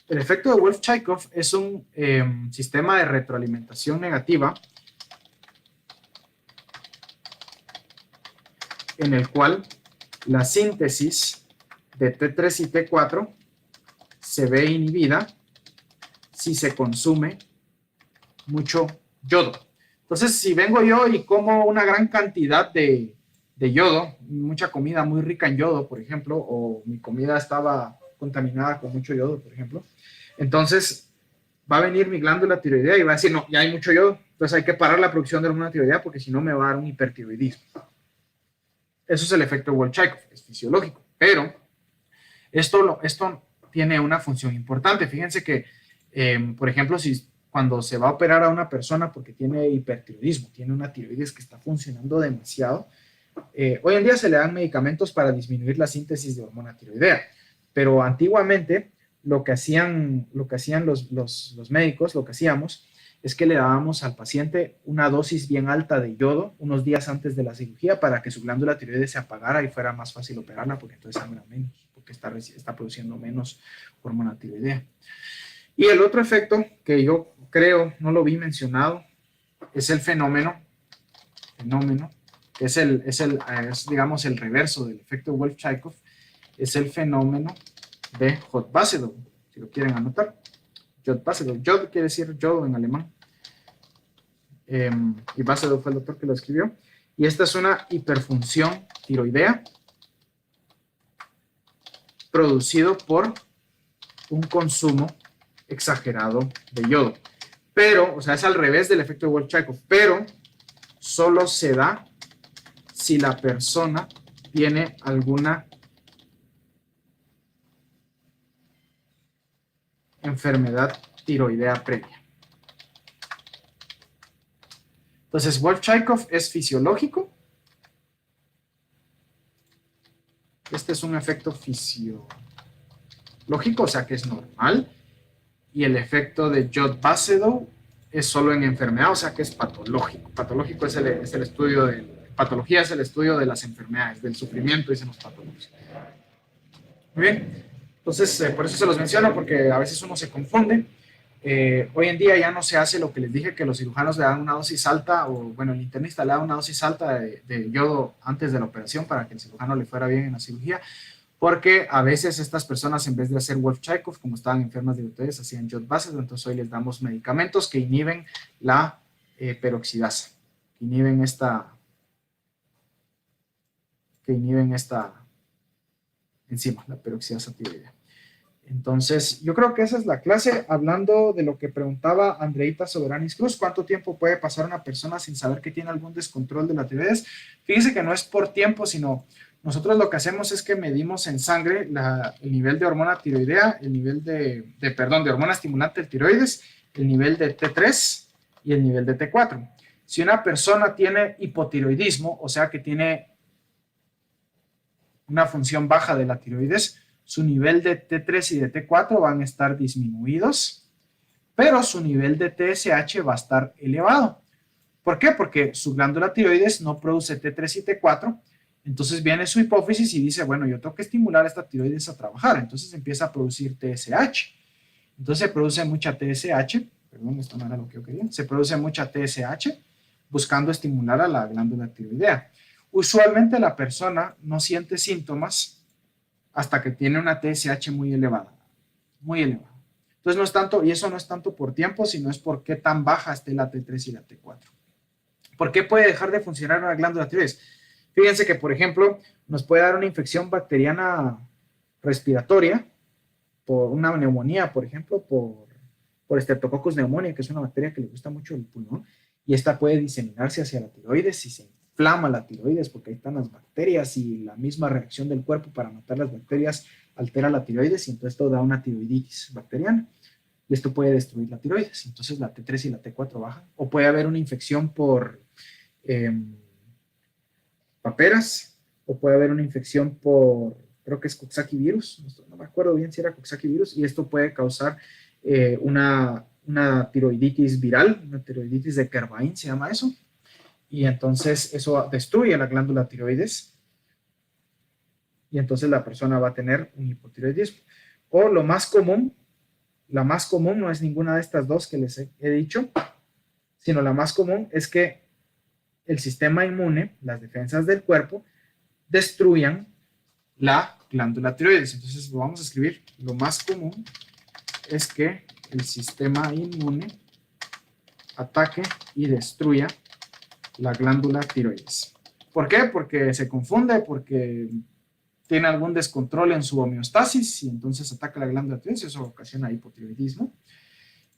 El efecto de Wolff-Chaikoff es un sistema de retroalimentación negativa en el cual la síntesis de T3 y T4 se ve inhibida si se consume mucho yodo. Entonces, si vengo yo y como una gran cantidad de yodo, mucha comida muy rica en yodo, por ejemplo, o mi comida estaba contaminada con mucho yodo, por ejemplo, entonces va a venir mi glándula tiroidea y va a decir, no, ya hay mucho yodo, entonces hay que parar la producción de hormona tiroidea porque si no me va a dar un hipertiroidismo. Eso es el efecto Wolff-Chaikoff, es fisiológico, pero esto tiene una función importante. Fíjense que, por ejemplo, cuando se va a operar a una persona porque tiene hipertiroidismo, tiene una tiroides que está funcionando demasiado, hoy en día se le dan medicamentos para disminuir la síntesis de hormona tiroidea, pero antiguamente lo que hacían los médicos, lo que hacíamos, es que le dábamos al paciente una dosis bien alta de yodo unos días antes de la cirugía para que su glándula tiroides se apagara y fuera más fácil operarla, porque entonces sangra menos, porque está produciendo menos hormona tiroidea. Y el otro efecto que yo creo, no lo vi mencionado, es el fenómeno que es, digamos, el reverso del efecto Wolff-Chaikoff, es el fenómeno de Jod-Basedow, si lo quieren anotar. Jod-Basedow, Jod quiere decir yodo en alemán, y Basedow fue el doctor que lo escribió. Y esta es una hiperfunción tiroidea producido por un consumo exagerado de yodo. Pero, o sea, es al revés del efecto de Wolff-Chaikoff, pero solo se da si la persona tiene alguna enfermedad tiroidea previa. Entonces, Wolff-Chaikoff es fisiológico. Este es un efecto fisiológico, o sea que es normal. Y el efecto de Jod-Basedow es solo en enfermedad, o sea que es patológico. Patológico es el estudio de... Patología es el estudio de las enfermedades, del sufrimiento, dicen los patólogos. Muy bien. Entonces, por eso se los menciono, porque a veces uno se confunde. Hoy en día ya no se hace lo que les dije, que los cirujanos le dan una dosis alta, o bueno, el internista le da una dosis alta de yodo antes de la operación para que el cirujano le fuera bien en la cirugía, porque a veces estas personas, en vez de hacer Wolff-Chaikoff, como estaban enfermas de tiroides, hacían Jod-Basedow. Entonces hoy les damos medicamentos que inhiben la peroxidasa, que inhiben esta enzima, la peroxidasa tiroidea. Entonces, yo creo que esa es la clase, hablando de lo que preguntaba Andreita Soberanis Cruz: ¿cuánto tiempo puede pasar una persona sin saber que tiene algún descontrol de la tiroides? Fíjense que no es por tiempo, sino nosotros lo que hacemos es que medimos en sangre el nivel de hormona tiroidea, el nivel de hormona estimulante del tiroides, el nivel de T3 y el nivel de T4. Si una persona tiene hipotiroidismo, o sea que tiene una función baja de la tiroides, su nivel de T3 y de T4 van a estar disminuidos, pero su nivel de TSH va a estar elevado. ¿Por qué? Porque su glándula tiroides no produce T3 y T4, entonces viene su hipófisis y dice, bueno, yo tengo que estimular a esta tiroides a trabajar, entonces empieza a producir TSH. Entonces se produce mucha TSH, perdón, esto no era lo que yo quería, se produce mucha TSH buscando estimular a la glándula tiroidea. Usualmente la persona no siente síntomas hasta que tiene una TSH muy elevada, muy elevada. Entonces no es tanto, y eso no es tanto por tiempo, sino es por qué tan baja esté la T3 y la T4. ¿Por qué puede dejar de funcionar una glándula tiroides? Fíjense que, por ejemplo, nos puede dar una infección bacteriana respiratoria, por una neumonía, por ejemplo, por Streptococcus pneumoniae, que es una bacteria que le gusta mucho el pulmón, y esta puede diseminarse hacia la tiroides y se inflama la tiroides porque ahí están las bacterias, y la misma reacción del cuerpo para matar las bacterias altera la tiroides, y entonces esto da una tiroiditis bacteriana, y esto puede destruir la tiroides. Entonces la T3 y la T4 bajan, o puede haber una infección por paperas, o puede haber una infección por, creo que es Coxsackie virus, no me acuerdo bien si era Coxsackie virus, y esto puede causar una tiroiditis viral, una tiroiditis de Kervain se llama eso, y entonces eso destruye la glándula tiroides, y entonces la persona va a tener un hipotiroidismo. O la más común no es ninguna de estas dos que les he dicho, sino la más común es que el sistema inmune, las defensas del cuerpo, destruyan la glándula tiroides. Entonces lo vamos a escribir: lo más común es que el sistema inmune ataque y destruya la glándula tiroides. ¿Por qué? Porque se confunde, porque tiene algún descontrol en su homeostasis y entonces ataca la glándula tiroides, eso ocasiona hipotiroidismo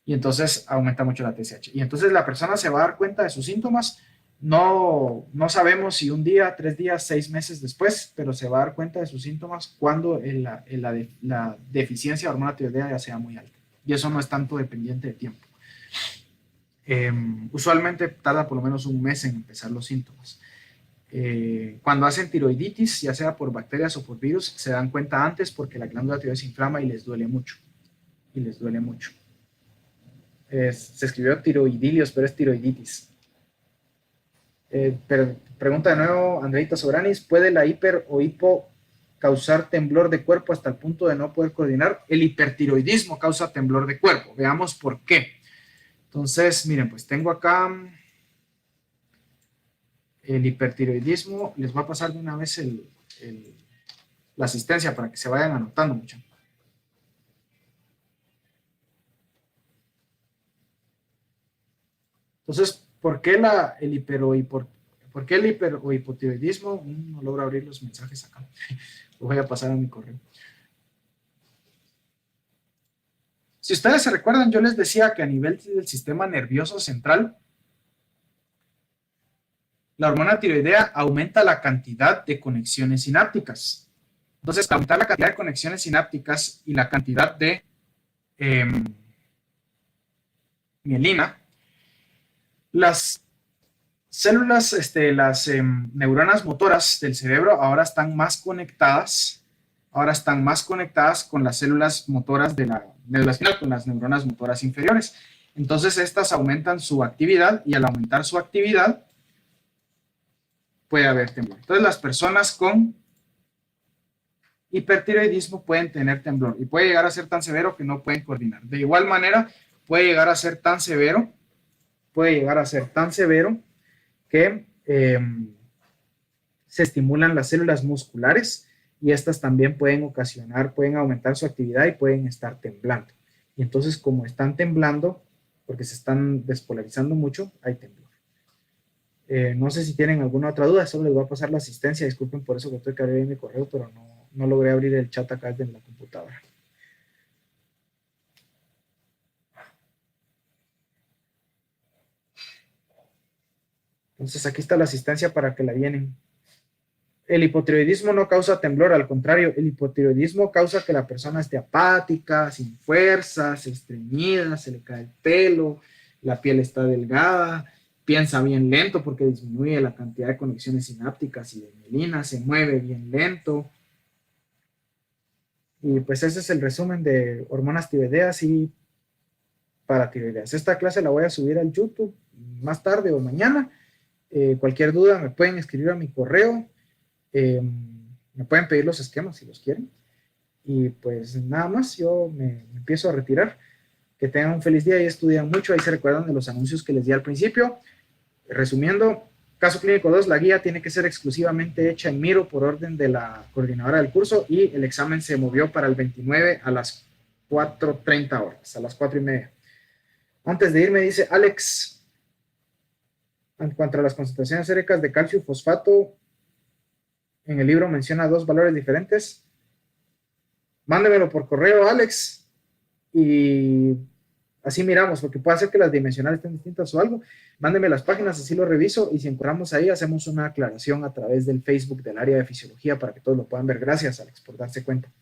y entonces aumenta mucho la TSH. Y entonces la persona se va a dar cuenta de sus síntomas, no sabemos si un día, 3 días, 6 meses después, pero se va a dar cuenta de sus síntomas cuando la deficiencia de hormona tiroidea ya sea muy alta. Y eso no es tanto dependiente de tiempo. Usualmente tarda por lo menos un mes en empezar los síntomas. Cuando hacen tiroiditis, ya sea por bacterias o por virus, se dan cuenta antes porque la glándula tiroides se inflama y les duele mucho. Se escribió tiroidilios, pero es tiroiditis. Pero pregunta de nuevo Andreita Sobranis, ¿puede la hiper o hipo causar temblor de cuerpo hasta el punto de no poder coordinar? El hipertiroidismo causa temblor de cuerpo. Veamos por qué. Entonces, miren, pues tengo acá el hipertiroidismo. Les voy a pasar de una vez la asistencia para que se vayan anotando mucho. Entonces, ¿por qué el hiper o hipotiroidismo? No logro abrir los mensajes acá. Lo voy a pasar a mi correo. Si ustedes se recuerdan, yo les decía que a nivel del sistema nervioso central, la hormona tiroidea aumenta la cantidad de conexiones sinápticas. Entonces, al aumentar la cantidad de conexiones sinápticas y la cantidad de mielina, las células, las neuronas motoras del cerebro ahora están más conectadas con las células motoras de la médula espinal, con las neuronas motoras inferiores. Entonces, estas aumentan su actividad y al aumentar su actividad puede haber temblor. Entonces, las personas con hipertiroidismo pueden tener temblor y puede llegar a ser tan severo que no pueden coordinar. De igual manera, puede llegar a ser tan severo que se estimulan las células musculares y estas también pueden aumentar su actividad y pueden estar temblando. Y entonces, como están temblando, porque se están despolarizando mucho, hay temblor. No sé si tienen alguna otra duda, solo les voy a pasar la asistencia. Disculpen por eso que tuve que abrir mi correo, pero no logré abrir el chat acá desde la computadora. Entonces, aquí está la asistencia para que la llenen. El hipotiroidismo no causa temblor, al contrario, el hipotiroidismo causa que la persona esté apática, sin fuerzas, estreñida, se le cae el pelo, la piel está delgada, piensa bien lento porque disminuye la cantidad de conexiones sinápticas y de mielina, se mueve bien lento. Y pues ese es el resumen de hormonas tiroideas y paratiroideas. Esta clase la voy a subir al YouTube más tarde o mañana. Cualquier duda me pueden escribir a mi correo. Me pueden pedir los esquemas si los quieren. Y pues nada más, yo me empiezo a retirar. Que tengan un feliz día y estudian mucho. Ahí se recuerdan de los anuncios que les di al principio. Resumiendo, caso clínico 2, la guía tiene que ser exclusivamente hecha en Miro por orden de la coordinadora del curso y el examen se movió para el 29 a las 4:30 horas, a las 4:30. Antes de irme dice Alex, en cuanto a las concentraciones séricas de calcio y fosfato, en el libro menciona 2 valores diferentes. Mándemelo por correo, Alex, y así miramos, porque puede ser que las dimensionales estén distintas o algo. Mándeme las páginas, así lo reviso, y si encontramos ahí, hacemos una aclaración a través del Facebook del área de fisiología para que todos lo puedan ver. Gracias, Alex, por darse cuenta.